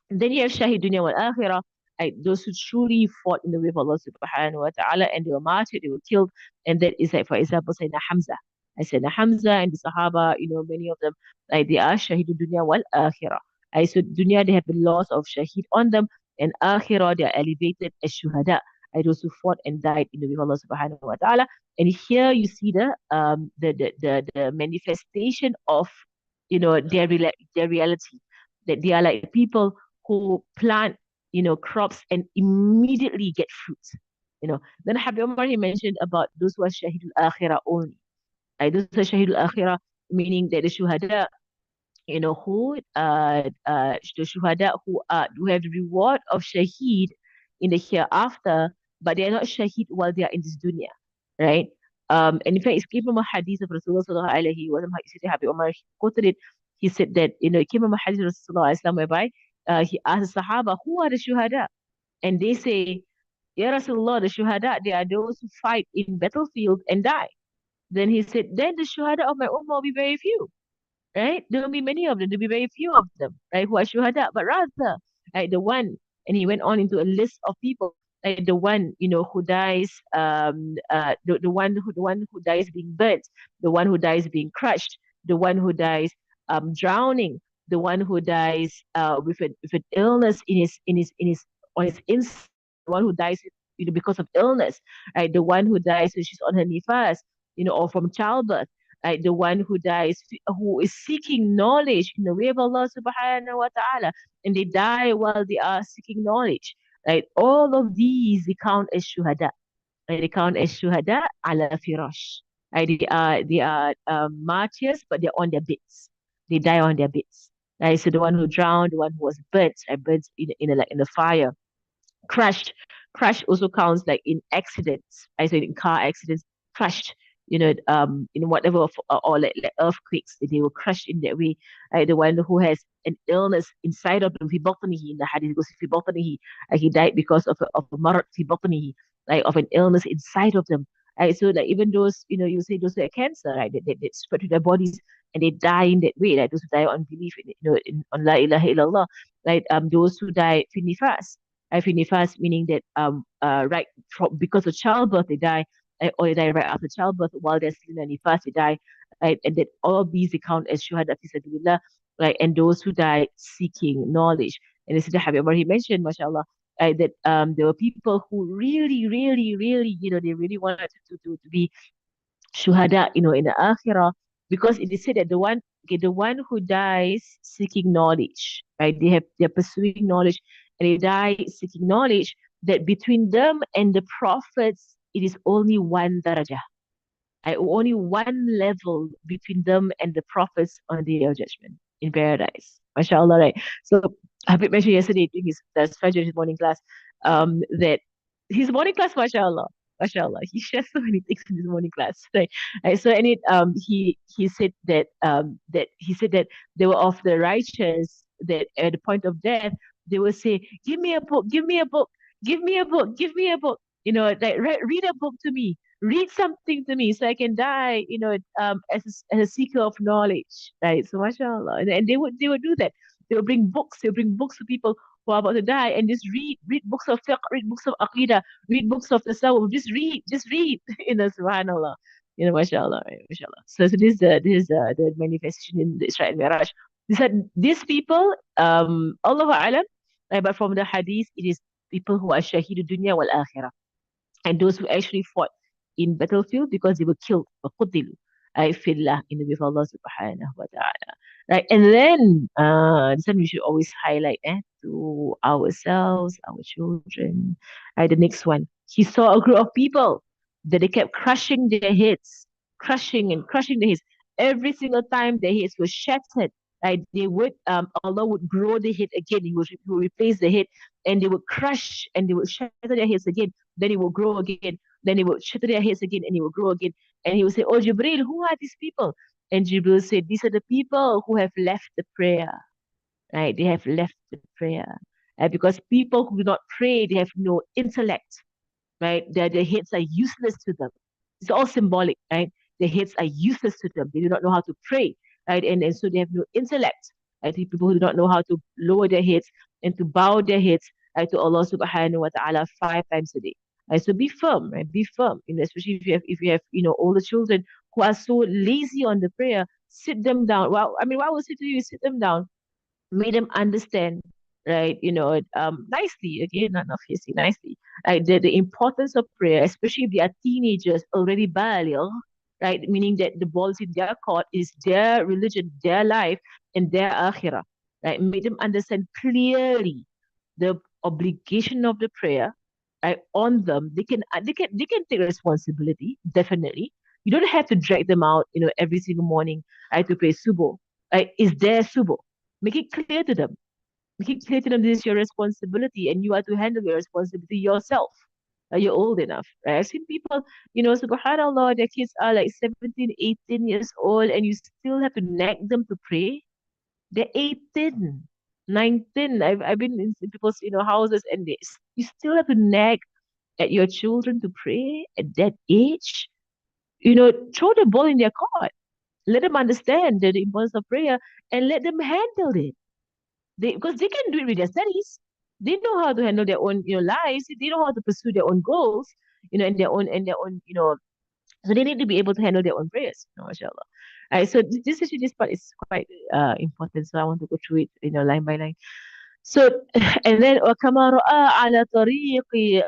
And then you have Shahid Dunya wal Akhirah, like those who truly fought in the way of Allah subhanahu wa ta'ala, and they were martyred, they were killed. And that is like, for example, Sayyidina Hamza. Sayyidina Hamza and the Sahaba, many of them, like they are Shahid Dunya wal Akhirah. So Dunya, they have the laws of Shahid on them, and Akhirah, they are elevated as Shuhada, those who fought and died in the way of Allah subhanahu wa ta'ala. And here you see the manifestation of their reality, that they are like people who plant, crops and immediately get fruits. Then Habib Omar, he mentioned about those who are Shahidul Akhirah only. Those are Shahidul Akhirah, meaning that the Shuhada, the shuhada who have the reward of shaheed in the hereafter, but they are not shaheed while they are in this dunya, right? And in fact, it came from a hadith of Rasulullah sallallahu alaihi wasallam. Habib Umar he quoted it. He said that it came from a hadith of Rasulullah sallallahu whereby he asked the Sahaba, "Who are the shuhada?" And they say, "Ya Rasulullah, the shuhada they are those who fight in battlefield and die." Then he said, "Then the shuhada of my ummah will be very few, right? There will be many of them. There will be very few of them, right? Who are shuhada, but rather, right, the one, and he went on into a list of people, like the one, who dies, the one who dies being burnt, the one who dies being crushed, the one who dies, drowning, the one who dies, with an illness in his on his inside, the one who dies, because of illness, right? The one who dies when she's on her nifas, or from childbirth, right? The one who dies, who is seeking knowledge in the way of Allah subhanahu wa ta'ala, and they die while they are seeking knowledge, right? All of these, they count as shuhada, right? They count as shuhada ala firash, right? They are martyrs, but they're on their beds. They die on their beds, right? So the one who drowned, the one who was burnt, right? Burnt in the fire, crushed. Crash also counts like in accidents. I said in car accidents, crushed. In whatever or like earthquakes, they were crushed in that way. The one who has an illness inside of them, في بطنه, in the hadith it goes في بطنه, he died because of a marad في بطنه, like of an illness inside of them. Right? So like even those, you say those who have cancer, right, that spread to their bodies and they die in that way, like those who die on belief on La ilaha illallah, right? Those who die في nifas, nifas meaning that right because of childbirth they die, or they die right after childbirth while they're still in the nifas they die, right? And that all of these account as shuhada fi sabilillah, right? And those who die seeking knowledge. And this is the Habib Umar, he mentioned, mashallah, that there were people who really, really, really, they really wanted to be shuhada, in the akhirah, because it is said that the one who dies seeking knowledge, right? They're pursuing knowledge and they die seeking knowledge, that between them and the prophets, it is only one darajah, only one level between them and the prophets on the day of judgment in paradise. MashaAllah, right? So Habib mentioned yesterday in his Fajr, his morning class, that his morning class, mashallah, mashallah, he shares so many things in his morning class, right? So and he said that they were of the righteous, that at the point of death they will say, "Give me a book, give me a book, give me a book, give me a book." Like read a book to me, read something to me so I can die, as a seeker of knowledge, right? So mashallah, and they would do that. They would bring books to people who are about to die, and just read books of fiqh, read books of aqidah, read books of tasawwuf, just read, subhanallah, mashallah, right, mashallah. So this is the manifestation in the Isra and Miraj. These people, Allah alam, but from the hadith, it is people who are shahidu dunya wal akhirah, and those who actually fought in battlefield because they were killed, وَقُتِلُوا, أي في الله, in the way of Allah subhanahu wa ta'ala. Right? And then this one we should always highlight to ourselves, our children. Right, the next one. He saw a group of people that they kept crushing their heads, crushing and crushing their heads. Every single time their heads were shattered, right? Allah would grow the head again. He would replace the head, and they would crush and they would shatter their heads again. Then it will grow again. Then it will shatter their heads again and it will grow again. And he will say, "Oh, Jibril, who are these people?" And Jibril said, "These are the people who have left the prayer." Right? They have left the prayer. Because people who do not pray, they have no intellect, right? Their heads are useless to them. It's all symbolic, right? Their heads are useless to them. They do not know how to pray, right? And so they have no intellect. I think people who do not know how to lower their heads and to bow their heads, right, to Allah subhanahu wa ta'ala 5 times a day. Right? So be firm, right? Be firm. Especially if you have older children who are so lazy on the prayer, sit them down. Well, I mean, what I would say to you is sit them down, made them understand, right? Nicely, again, not fiercely, nicely, right? The importance of prayer, especially if they are teenagers already baligh, right? Meaning that the ball is in their court, is their religion, their life, and their akhirah, right? Make them understand clearly the obligation of the prayer, right, on them. They can take responsibility, definitely. You don't have to drag them out, every single morning, right, to pray subuh. is their subo. Make it clear to them. Make it clear to them this is your responsibility and you are to handle your responsibility yourself. You're old enough, right? I've seen people, subhanAllah, their kids are like 17, 18 years old, and you still have to nag them to pray. They're 18, 19. I've been in people's, houses, and you still have to nag at your children to pray at that age. Throw the ball in their court. Let them understand the importance of prayer and let them handle it. Because they can do it with their studies. They know how to handle their own, lives. They know how to pursue their own goals, and their own, so they need to be able to handle their own prayers, mashallah. Right, so this part is quite important. So I want to go through it, line by line. So, and then وكما رأى على طريق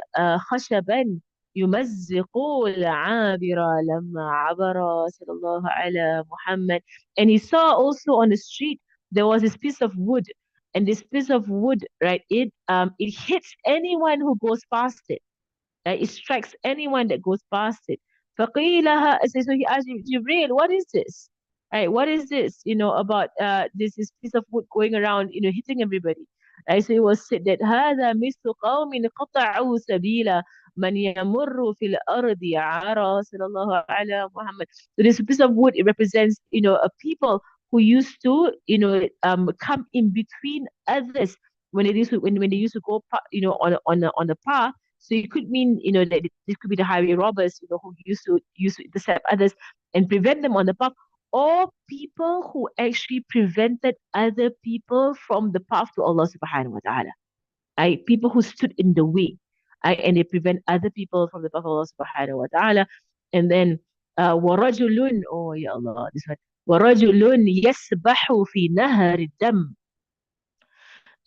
خشبا يمزق العابر لما عبر صلى الله على محمد. And he saw also on the street there was this piece of wood, and this piece of wood, right? It hits anyone who goes past it. It strikes anyone that goes past it. So he asked Jibreel, what is this? Right, what is this? About this piece of wood going around, hitting everybody. Right, so it was said that هذا مثل قوم قطعوا سبيل من يمر في الأرض عرى صلى الله على Muhammad. So this piece of wood, it represents, a people who used to, come in between others when they used to go, on the path. So it could mean, that this could be the highway robbers, who used to intercept others and prevent them on the path, or people who actually prevented other people from the path to Allah subhanahu wa ta'ala. People who stood in the way. And they prevent other people from the path of Allah subhanahu wa ta'ala. And then ورجل, oh ya Allah, this one. ورجل يسبح في نهر الدم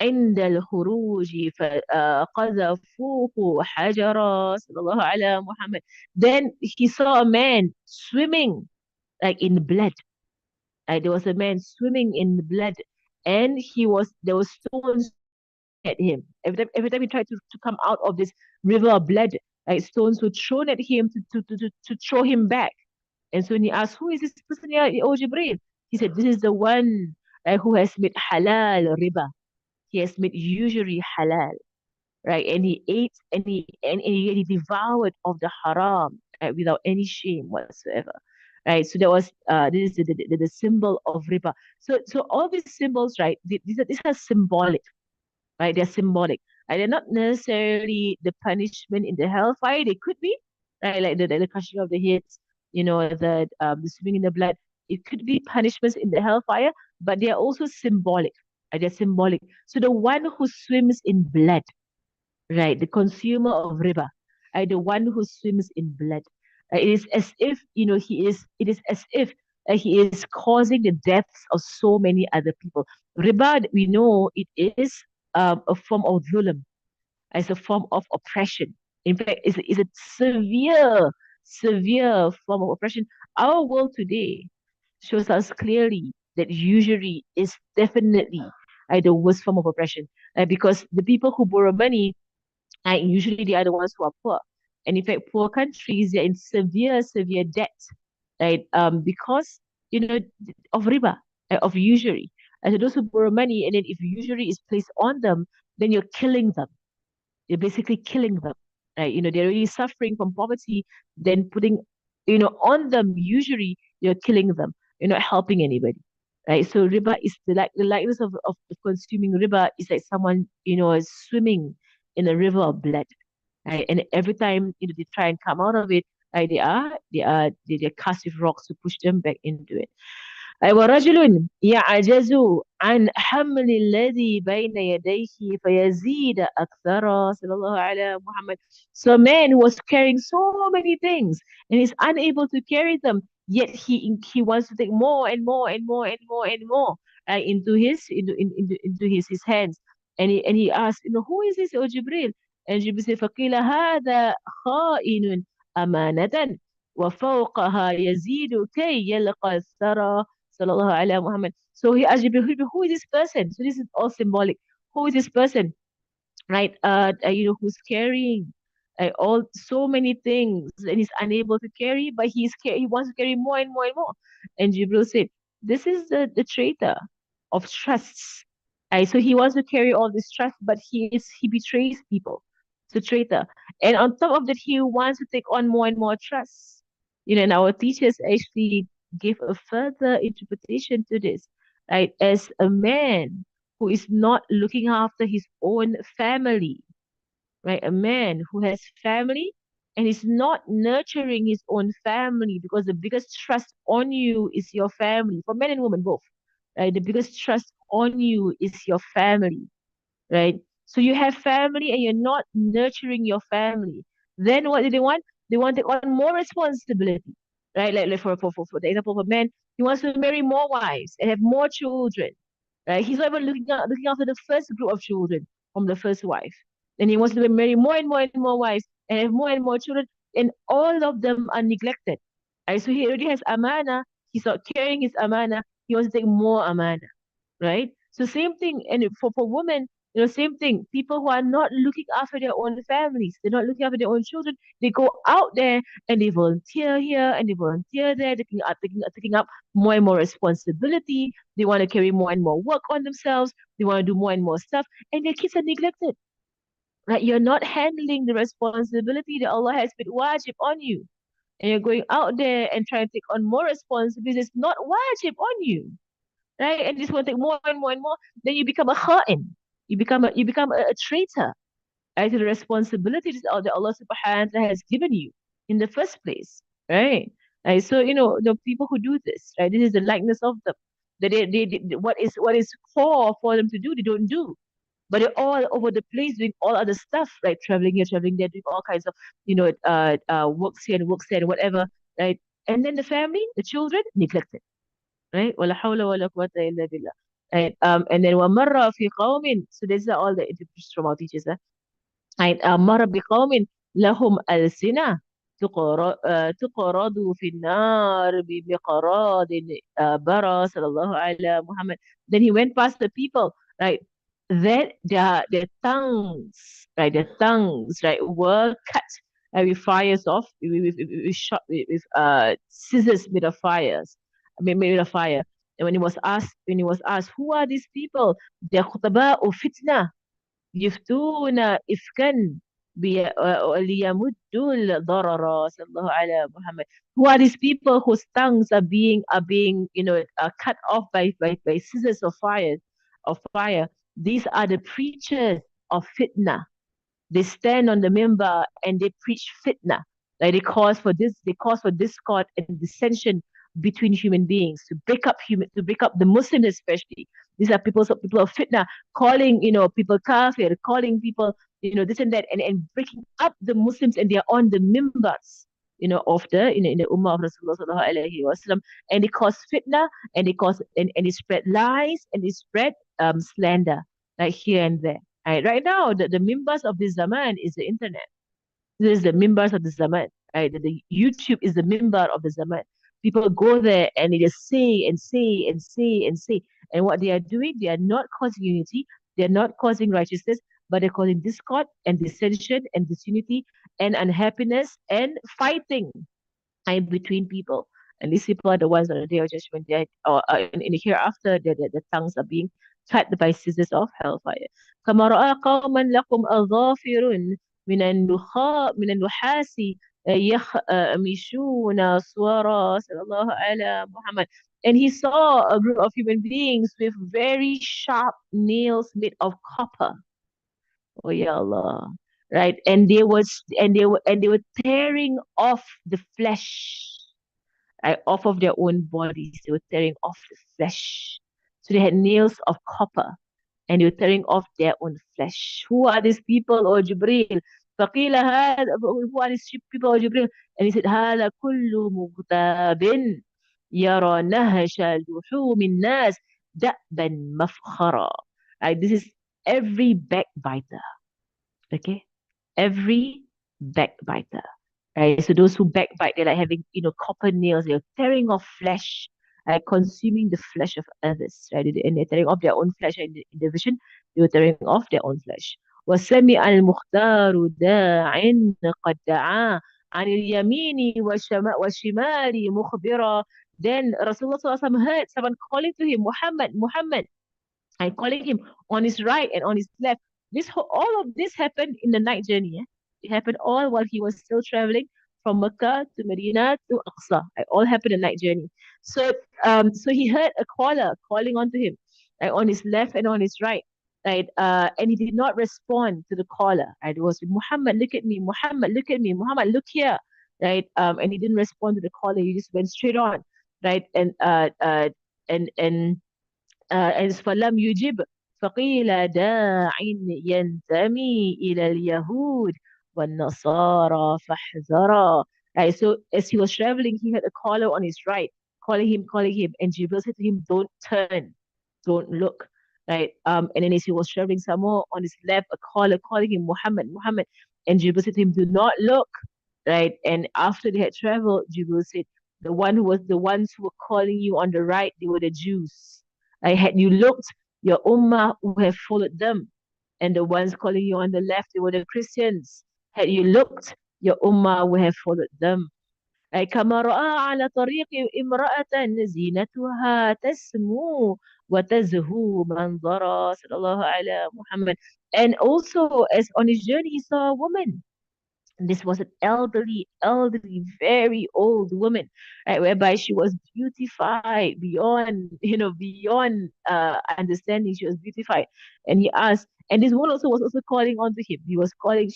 عند الخروج فقذفوه حجرا صلى الله على Muhammad. Then he saw a man swimming like in blood. There was a man swimming in blood, and there was stones at him. Every time he tried to come out of this river of blood, like stones were thrown at him to throw him back. And so when he asked, who is this person here, O Jibreel? He said, this is the one who has made halal riba. He has made usury halal, right? And he ate and he devoured of the haram, right, without any shame whatsoever. Right. So there was this is the symbol of riba. So all these symbols, right, these are symbolic, right? They're symbolic. They're not necessarily the punishment in the hellfire. They could be, right, like the crushing of the heads, the swimming in the blood. It could be punishments in the hellfire, but they are also symbolic. They're symbolic. So the one who swims in blood, right, the consumer of riba, the one who swims in blood. It is as if, it is as if he is causing the deaths of so many other people. Riba, we know it is a form of zulm, as a form of oppression. In fact, it's a severe, severe form of oppression. Our world today shows us clearly that usury is definitely the worst form of oppression, because the people who borrow money, usually they are the ones who are poor. And in fact, poor countries, they're in severe, severe debt, right? Because, of riba, of usury. And so those who borrow money, and then if usury is placed on them, then you're killing them. You're basically killing them, right? They're really suffering from poverty, then putting, on them usury, you're killing them. You're not helping anybody, right? So riba is the likeness of consuming riba is like someone, is swimming in a river of blood, right? And every time, they try and come out of it, right, they're cast with rocks to push them back into it. ورجل يعجز عن حمل الذي بين يديه فيزيد أكثر صلى الله على Muhammad. So a man who was carrying so many things and is unable to carry them, yet he wants to take more and more and more and more and more, into his hands. And he asked, who is this, O Jibril? And Jibril said, فقيل هذا خائن أمانة وفوقها يزيد كي يلقى الثرى Sallallahu Alaihi Muhammad. So he asked Jibril, who is this person? So this is all symbolic. Who is this person? Right? Who's carrying all so many things and he's unable to carry, but he wants to carry more and more and more. And Jibril said, This is the traitor of trusts. Right? So he wants to carry all this trust, but he betrays people. So traitor. And on top of that, he wants to take on more and more trust. And our teachers actually give a further interpretation to this. Right? As a man who is not looking after his own family, right? A man who has family and is not nurturing his own family, because the biggest trust on you is your family, for men and women both, right? The biggest trust on you is your family, right? So you have family and you're not nurturing your family. Then what do they want? They want to take on more responsibility, right? Like for the example of a man, he wants to marry more wives and have more children, right? He's not even looking after the first group of children from the first wife. And he wants to marry more and more and more wives and have more and more children, and all of them are neglected. Right? So he already has amana. He's not carrying his amana. He wants to take more amana, right? So same thing, and for women, same thing. People who are not looking after their own families, they're not looking after their own children. They go out there and they volunteer here and they volunteer there, taking up more and more responsibility. They want to carry more and more work on themselves. They want to do more and more stuff, and their kids are neglected. Right? You're not handling the responsibility that Allah has put wajib on you, and you're going out there and trying to take on more responsibilities. It's not wajib on you, right? And this will take more and more and more. Then you become a kha'in. You become a traitor, right? To the responsibilities that Allah subhanahu wa ta'ala has given you in the first place, right? Right. So, the people who do this, right? This is the likeness of them. That what is core for them to do, they don't do. But they're all over the place doing all other stuff, right? Traveling here, traveling there, doing all kinds of, works here and works there and whatever, right? And then the family, the children, neglected, right? ولا حول ولا قوة إلا بالله. Right? And then وَمَرَّ فِي قَوْمٍ. So these are all the interpretations from our teachers. Right? مَرَّ بِقَوْمٍ لَهُمْ أَلْسِنَةٌ تقرض في النار بمقراض برا صلى الله على Muhammad. Then he went past the people, right? That their tongues, right? Their tongues, right, were cut with fires off, with shot with scissors made of fires, made of fire. And when he was asked, who are these people? They're خطباء فتنة يفتون إفكا ليمدوا الضرر صلى الله على Muhammad. Who are these people whose tongues are being cut off by scissors of fire? These are the preachers of fitna. They stand on the member and they preach fitna. Like they cause for discord and dissension between human beings, to break up the Muslims especially. These are people of fitna, calling people kafir, calling people this and that, and breaking up the Muslims, and they are on the mimbars of the in the ummah of Rasulullah sallallahu alaihi wasallam, and they cause fitna, and they spread lies, and they spread slander, like here and there. Right now, the members of this Zaman is the internet. This is the members of the Zaman. Right? The YouTube is the member of the Zaman. People go there and they just say and say and say and say. And what they are doing, they are not causing unity, they are not causing righteousness, but they're causing discord and dissension and disunity and unhappiness and fighting time between people. And these people are the ones on the day of judgment, or in the hereafter, the tongues are being cut by scissors of hellfire. كما رأى قوما لكم أظافر من النحاس يخمشون صورا صلى الله على Muhammad. And he saw a group of human beings with very sharp nails made of copper. Oh ya Allah. Right. And they were tearing off the flesh, right, off of their own bodies. They were tearing off the flesh. So they had nails of copper and they were tearing off their own flesh. Who are these people, O Jibreel? فقيل هذا, who are these people, O Jibreel? And he said, هذا كل مغتاب يرى نهش لحوم الناس دأبا مفخرا. Right, this is every backbiter. Okay, every backbiter. Right. So those who backbite, they're like having, copper nails, they're tearing off flesh, right, consuming the flesh of others, right? And they're tearing off their own flesh, and in the vision, they were tearing off their own flesh. وسمع المختار داع قد دعا عن اليمين والشمال مخبرا Then Rasulullah SAW heard someone calling to him, Muhammad, Muhammad, and calling him on his right and on his left. All of this happened in the night journey. It happened all while he was still traveling from Mecca to Medina to Aqsa. It all happened in night journey. So he heard a caller calling onto him, like on his left and on his right, right? And he did not respond to the caller. Right? It was Muhammad, look at me, Muhammad, look at me, Muhammad, look here, right? And he didn't respond to the caller. He just went straight on, right? And فلم يجب فقيل داع ينتمي إلى اليهود والنصارى فاحذرا. Right, so as he was traveling, he had a caller on his right, calling him, and Jibril said to him, "Don't turn, don't look." Right, and then as he was traveling some more on his left, a caller calling him Muhammad, Muhammad, and Jibril said to him, "Do not look." Right, and after they had traveled, Jibril said, the ones who were calling you on the right, they were the Jews. Had you looked, your ummah would have followed them. And the ones calling you on the left, they were the Christians. Had you looked, your ummah would have followed them. كما رأى على طريق امرأة زينتها تسمو وتزهو منظرا صلى الله على محمد. And also, as on his journey, he saw a woman. This was an elderly, very old woman, right, whereby she was beautified beyond, beyond understanding. She was beautified, and he asked, and this woman also was also calling onto him. She was calling,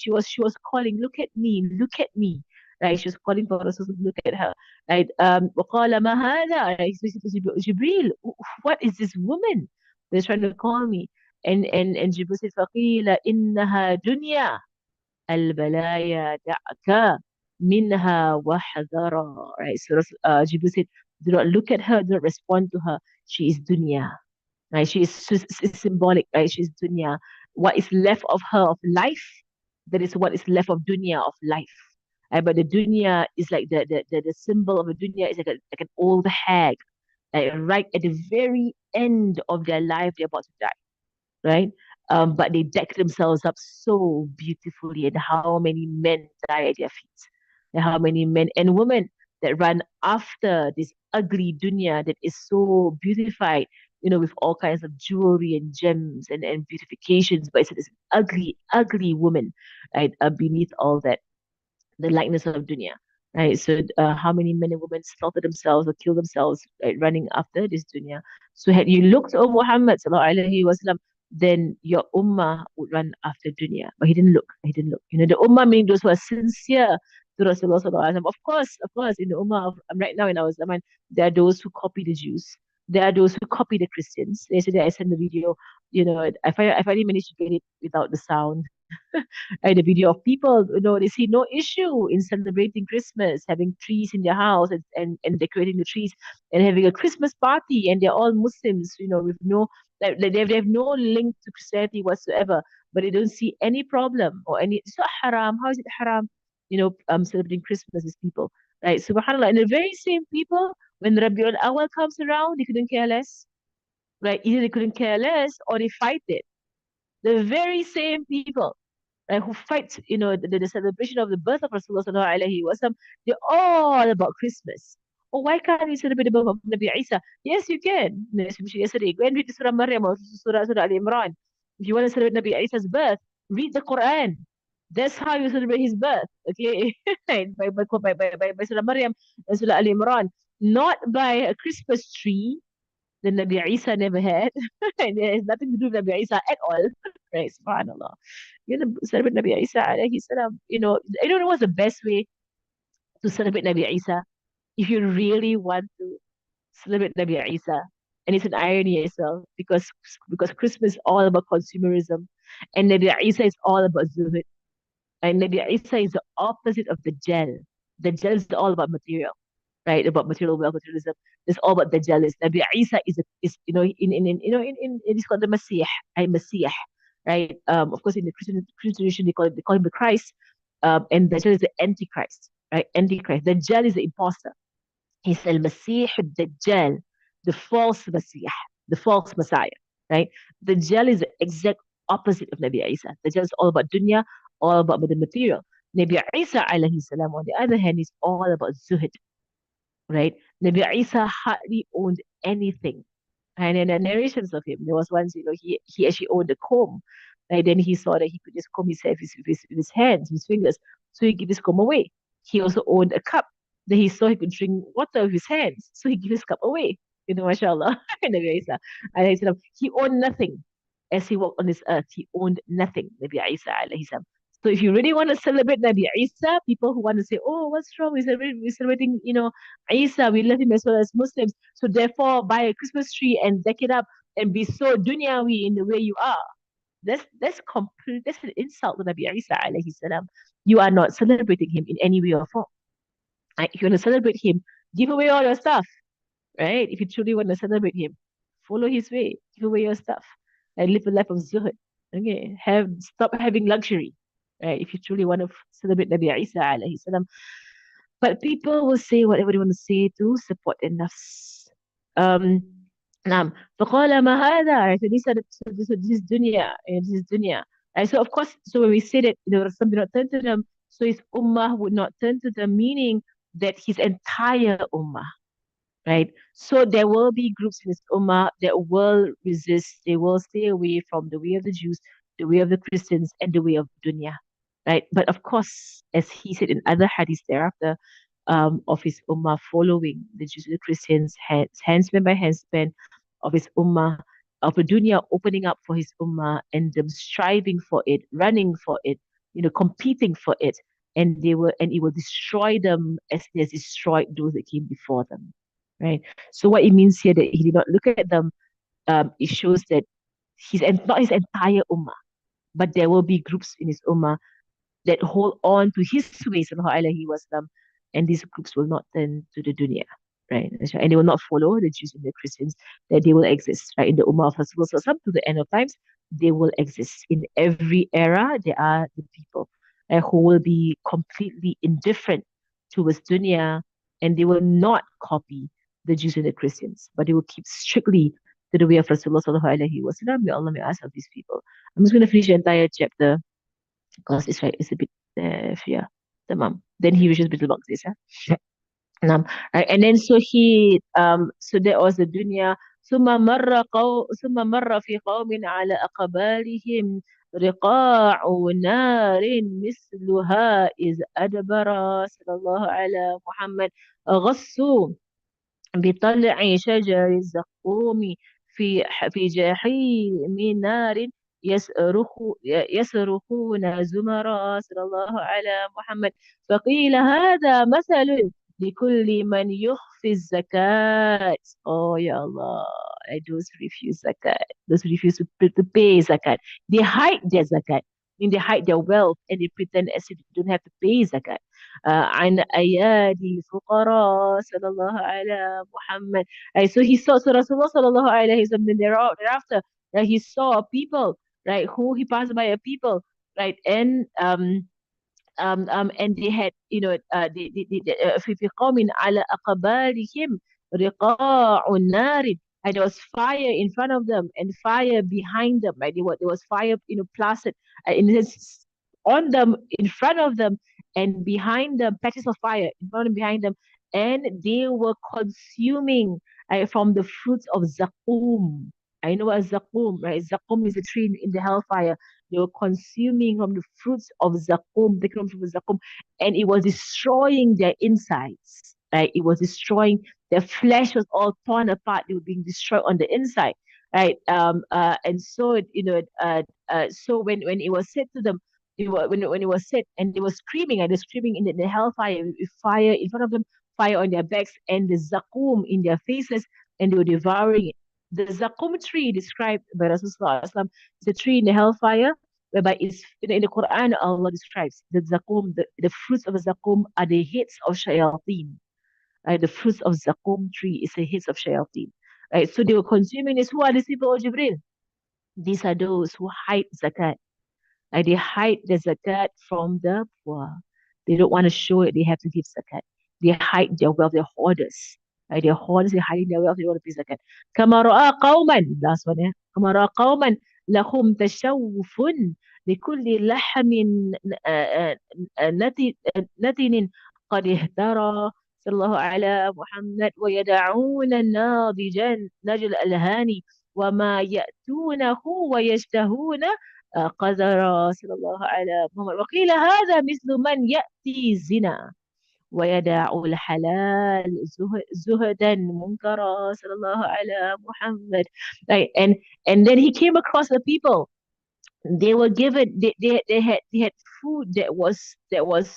look at me, right? She was calling for us to look at her, right? وقال ما هذا? Right? So she said to Jibril, what is this woman? They're trying to call me, and Jibril said, فقيل إنها دنيا البلايا دعك منها وحذرا. Right? So Jibril said, do not look at her, do not respond to her. She is dunya. Right? She's symbolic, right? She's dunya. What is left of her of life, that is what is left of dunya of life. Right? But the dunya is like the symbol of a dunya is like an old hag. Like right at the very end of their life, they're about to die, right? But they deck themselves up so beautifully, and how many men die at their feet, and how many men and women that run after this ugly dunya that is so beautified, with all kinds of jewelry and gems and beautifications, but it's this ugly, ugly woman, right, beneath all that, the likeness of dunya. Right. So how many men and women slaughter themselves or kill themselves, right, running after this dunya. So had you looked, O Muhammad sallallahu alaihi wasallam, then your ummah would run after dunya. But he didn't look. He didn't look. The ummah meaning those who are sincere to Rasulullah sallallahu alaihi wasallam. Of course, in the ummah of right now in our zaman, there are those who copy the Jews. There are those who copy the Christians. Yesterday I sent the video. I finally managed to get it without the sound. Right, the video of people, they see no issue in celebrating Christmas, having trees in their house and decorating the trees and having a Christmas party, and they're all Muslims, with no, like they have no link to Christianity whatsoever, but they don't see any problem or any, it's not haram. How is it haram? Celebrating Christmas with people, right? Subhanallah, and the very same people, when Rabiul Awal comes around, they couldn't care less, right? Either they couldn't care less or they fight it. The very same people, right, who fight, the celebration of the birth of Rasulullah sallallahu alaihi wasallam, they're all about Christmas. Oh, why can't we celebrate the birth of Nabi Isa? Yes, you can. As we mentioned yesterday, go and read the Surah Maryam or Surah Al Imran. If you want to celebrate Nabi Isa's birth, read the Quran. That's how you celebrate his birth, okay? by Surah Maryam and Surah Al Imran, not by a Christmas tree that Nabi Isa never had. And it has nothing to do with Nabi Isa at all. Right, subhanallah. Celebrate Nabi Isa alayhi salam. I don't know what's the best way to celebrate Nabi Isa. If you really want to celebrate Nabi Isa, and it's an irony as well, because Christmas is all about consumerism, and Nabi Isa is all about zuhud. And Nabi Isa is the opposite of Dajjal. Dajjal is all about material, right? About material wealth, materialism. It's all about Dajjal. Nabi Isa is it is called the Messiah, right? Messiah, right? Of course, in the Christian tradition, they call him the Christ, and Dajjal is the Antichrist, right? Antichrist. Dajjal is the imposter. He's al Masih Dajjal, the false Messiah, the false Messiah, right? Dajjal is the exact opposite of Nabi Isa. Dajjal is all about dunya, all about the material. Nabi Isa alayhi salam, on the other hand, is all about zuhud, right? Nabi Isa hardly owned anything. And in the narrations of him, there was once, he actually owned a comb. And then he saw that he could just comb himself with his hands, his fingers. So he gave his comb away. He also owned a cup. Then he saw he could drink water with his hands. So he gave his cup away. Mashallah. Nabi Isa. Alayhi salam. He owned nothing. As he walked on this earth, he owned nothing. Nabi Isa alayhi salam. So if you really want to celebrate Nabi Isa, people who want to say, oh, what's wrong? We're celebrating, Isa, we love him as well as Muslims. So therefore, buy a Christmas tree and deck it up and be so dunyawi in the way you are. That's an insult to Nabi Isa alayhi salam. You are not celebrating him in any way or form. Right? If you want to celebrate him, give away all your stuff, right? If you truly want to celebrate him, follow his way, give away your stuff, and live a life of zuhud. Okay, stop having luxury, right? If you truly want to celebrate Nabi Isa alayhi salam, but people will say whatever they want to say to support their nafs. Um, نعم فقال ما هذا right? So this is dunya this is dunya right? So of course so when we say that Rasul did not turn to them so his ummah would not turn to them meaning that his entire ummah right? So there will be groups in this ummah that will resist. They will stay away from the way of the Jews, the way of the Christians, and the way of dunya, right? But of course, as he said in other hadiths thereafter, of his ummah following the Jews and the Christians, handspan by handspan of his ummah, of the dunya opening up for his ummah and them striving for it, running for it, competing for it, and it will destroy them as it has destroyed those that came before them right? So what it means here that he did not look at them, it shows that not his entire ummah, but there will be groups in his ummah that hold on to his way, sallallahu alaihi wasallam, and these groups will not turn to the dunya, right? And they will not follow the Jews and the Christians, that they will exist, right? In the ummah of Rasulullah to the end of times, they will exist. In every era, there are the people who will be completely indifferent towards dunya, and they will not copy the Jews and the Christians, but they will keep strictly to the way of Rasulullah sallallahu alaihi wasallam. May Allah may us of these people. I'm just going to finish the entire chapter because it's a bit yeah. Tamam. Then he wishes betul boxes, yeah. Nam. Right. And then so there was the dunya ثم مر في قوم على أقبالهم رقاع نار مثلها إذ أدبر صلى الله على محمد غصوا بطلع شجر الزقوم في جحيم نار يصرخ يصرخون زمرا صلى الله على محمد فقيل هذا مثل لكل من يخفي الزكاة. Oh ya Allah, those refuse zakat, those refuse to pay zakat. They hide their zakat, I mean they hide their wealth and they pretend as if they don't have to pay zakat. عن أيادي الفقراء صلى الله على Muhammad. Right, so he saw, so Rasulullah sallallahu alayhi wa sallam, thereafter, right, he saw people, right, who he passed by a people, right, and they had, في قوم على أقبالهم رقاع نار. And there was fire in front of them and fire behind them, right? There was fire, plastered on them, in front of them, and behind them, patches of fire in front and behind them. And they were consuming from the fruits of Zakum. I know what Zakum, right? Zakum is a tree in the hellfire. They were consuming from the fruits of Zakum, the fruit of Zakum, and it was destroying their insides, right? It was destroying their flesh was all torn apart. They were being destroyed on the inside, right? And so so when it was said to them, when it was said, and they were screaming, and they're screaming in the hellfire with fire in front of them, fire on their backs, and the Zakum in their faces, and they were devouring it. The Zakum tree described by Rasulullah is a tree in the hellfire, whereby it's in the Quran Allah describes the Zakum, the fruits of the Zakum are the heads of shayateen. Right? The fruits of Zakum tree is the heads of shayateen. Right? So they were consuming this. Who are these people, of Jibril? These are those who hide zakat. Like they hide the zakat from the poor. They don't want to show it. They have to give zakat. They hide their wealth. They're hoarders. Like they're hoarders. They're hiding their wealth. They don't want to pay zakat. كما رأى قوما last one. كما رأى قوما لهم تشوف لكل لحم نتن قد اهترى صلى الله على محمد ويدعون الناضجا نجل الهاني وما يأتونه ويشتهون قدر صلى الله على محمد وقيل هذا مثل من يأتي الزنا ويدع الحلال زهدا منكرا صلى الله على محمد. Right. And then he came across the people. They were given they had food that was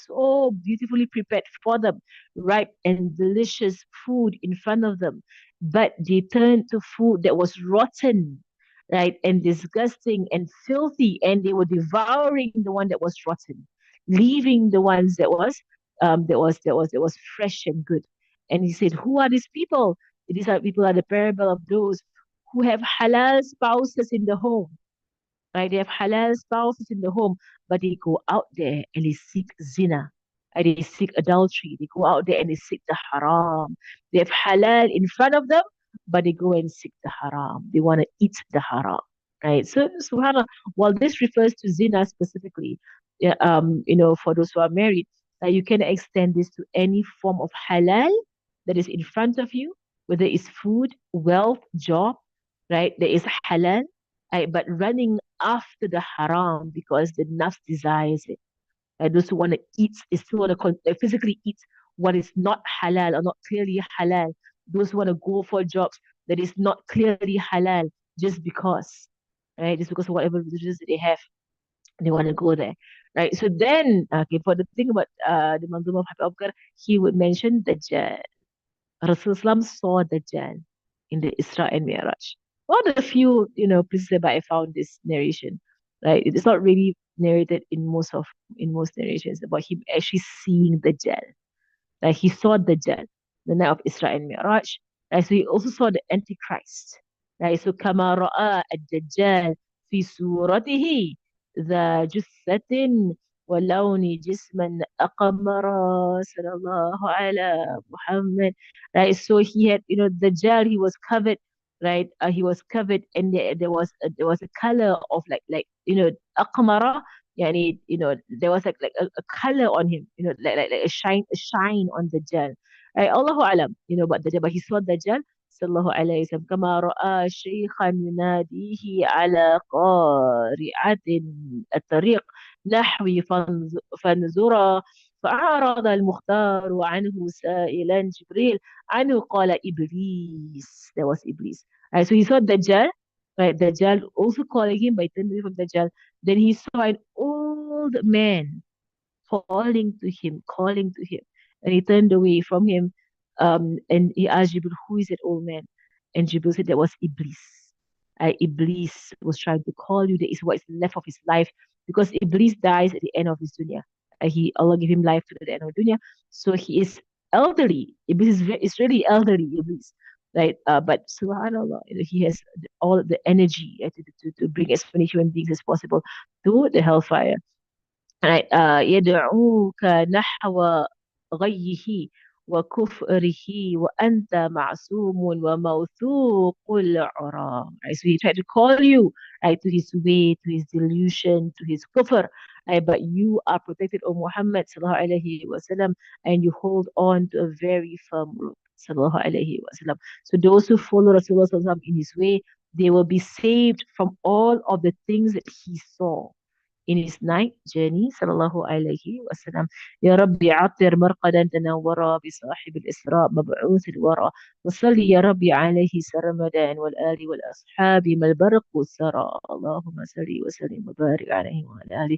so beautifully prepared for them, ripe and delicious food in front of them, but they turned to food that was rotten, right, and disgusting and filthy, and they were devouring the one that was rotten, leaving the ones that was fresh and good. And he said, who are these people? These are people are the parable of those who have halal spouses in the home, right? They have halal spouses in the home, but they go out there and they seek zina, and they seek adultery. They go out there and they seek the haram. They have halal in front of them, but they go and seek the haram. They want to eat the haram, right? So, subhanAllah, while this refers to zina specifically, yeah, for those who are married, you can extend this to any form of halal that is in front of you, whether it's food, wealth, job, right? There is halal, but running after the haram because the nafs desires it. Those who want to eat, they still want to physically eat what is not halal or not clearly halal. Those who want to go for jobs that is not clearly halal just because, right? Just because of whatever religions that they have, they want to go there, right? So then, okay, for the thing about the Manzum of Habib Abkar, he would mention Dajjal. Rasulullah saw Dajjal in the Isra and Mi'raj. One of the few, places where I found this narration, right? It's not really narrated in most narrations about him actually seeing Dajjal. Like he saw Dajjal, the night of Isra and Mi'raj. Right? So he also saw the Antichrist. Right? So كما رأى الدجال في صورته ذا جثة ولون جسما أقمر صلى الله على Muhammad. Right? So he had, Dajjal, he was covered, right? He was covered, and there was a color of like أقمر. يعني, there was like a color on him, like a shine on the Dajjal. Right? Allahu alam, but he saw Dajjal sallallahu alayhi wasallam كما رأى شيخا يناديه على قارعة الطريق نحوي فانظرا فأعرض المختار عنه سائلا جبريل عنه قال إبليس. There was Iblis. Right, so he saw Dajjal, right? Dajjal also calling him by turning away from Dajjal. Then he saw an old man calling to him. And he turned away from him. And he asked Jibril, who is that old man? And Jibril said that was Iblis. Iblis was trying to call you. That is what is left of his life. Because Iblis dies at the end of his dunya. Allah gave him life to the end of dunya. So he is elderly. Iblis is really elderly, Iblis. Right? But subhanAllah, he has all the energy to bring as many human beings as possible to the hellfire. Right, يدعوك نحو غيه وكفره وأنت معصوم وموثوق العرى. Right, so he tried to call you, right, to his way, to his delusion, to his kufr, right, but you are protected, O Muhammad sallallahu alaihi wasallam, and you hold on to a very firm rope sallallahu alaihi wasallam. So those who follow Rasulullah sallallahu in his way, they will be saved from all of the things that he saw in his night journey sallallahu alayhi wasallam. يا ربي عطر مرقدا تنورا بصاحب الإسراء مبعوث الورى وصلي يا ربي عليه سرمدا والآل والأصحاب ما البرق سرى اللهم صل وسلم وبارك عليه وعلى آله.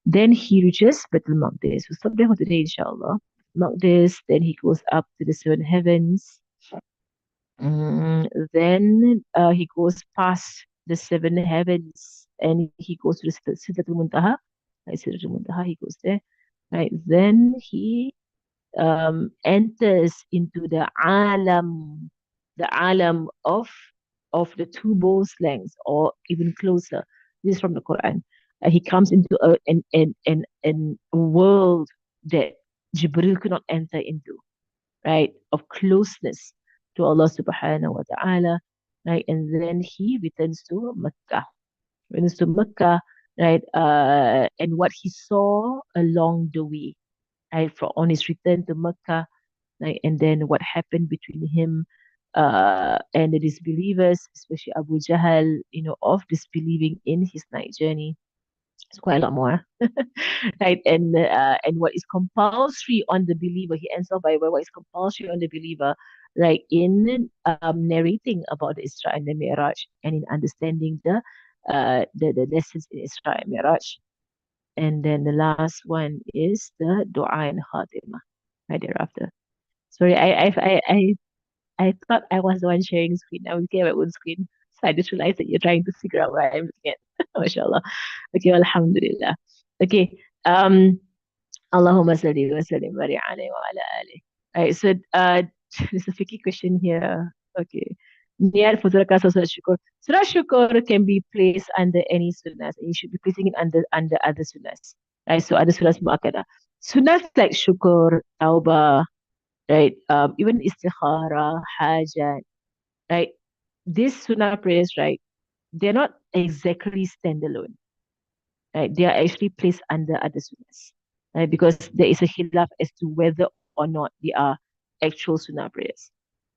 Then he reaches Baitul Maqdis. We'll stop there for today, inshallah. Maqdis, then he goes up to the seven heavens. Then he goes past the seven heavens and he goes to the Sidratul Muntaha. Right, Sidratul Muntaha, he goes there. Right, then he enters into the alam of the two bowls lengths or even closer. This is from the Quran. He comes into a world that Jibril could not enter into, right, of closeness to Allah subhanahu wa ta'ala, right? And then he returns to Mecca, right? And what he saw along the way, right? On his return to Mecca, like, and then what happened between him and the disbelievers, especially Abu Jahl, of disbelieving in his night journey. It's quite a lot more, right? And what is compulsory on the believer, he ends off by what is compulsory on the believer, like in narrating about the Isra and the Mi'raj, and in understanding the lessons in Isra and Mi'raj. And then the last one is the Dua and Khatimah, right thereafter. Sorry, I thought I was the one sharing screen. I was looking at my own screen. So I just realized that you're trying to figure out what I'm looking at. MashaAllah. Okay, Alhamdulillah. Okay. Allahumma salli wa sallim wa alayhi wa ala alihi. Right, so there's a tricky question here. Okay. Niyat for Surah Qasas, Surah Shukr. Surah Shukr can be placed under any sunnahs, and you should be placing it under other sunnahs. Right, so other sunnahs mu'akkada. Sunnahs like Shukr, Tawbah, right? Even istikhara, hajat, right? These sunnah prayers, right? They're not exactly standalone, right? They are actually placed under other sunnahs, right? Because there is a khilaf as to whether or not they are actual sunnah prayers.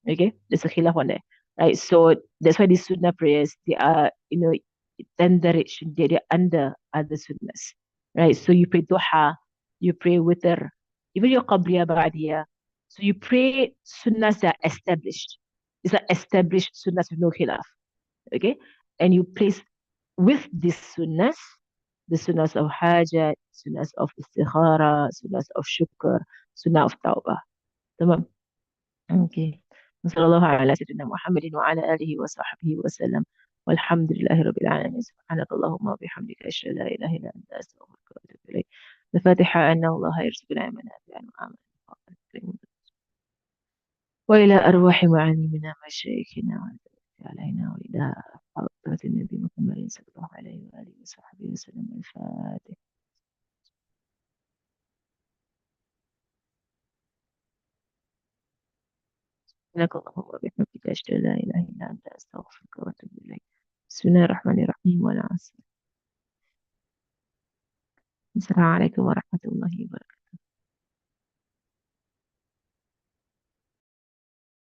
Okay, there's a khilaf on there, right? So that's why these sunnah prayers they are, they're under other sunnahs, right? So you pray duha, you pray witr, even your qabliya ba'diya. So you pray sunnahs that are established. These are established sunnahs with no khilaf, okay? And you place with these sunnahs, the sunnahs of hajat, sunnahs of istikhara, sunnahs of shukr, sunnah of tawbah. تمام. اوكي. وصلى الله على سيدنا محمد وعلى آله وصحبه وسلم والحمد لله رب العالمين سبحانك اللهم وبحمدك أشهد أن لا إله إلا أنت أستغفرك وأتوب إليك. الفاتحة أن الله يرزقنا علما نافعا وعملا متقبلا وإلى أرواح معلمنا مشايخنا وعلى علينا وإلى حضرة النبي محمد صلى الله عليه وآله وصحبه وسلم. الفاتحة. سبحانك اللهم وبحمدك أشهد أن لا إله إلا أنت أستغفرك وأتوب إليك. بسم الله الرحمن الرحيم والعصر. السلام عليكم ورحمة الله وبركاته.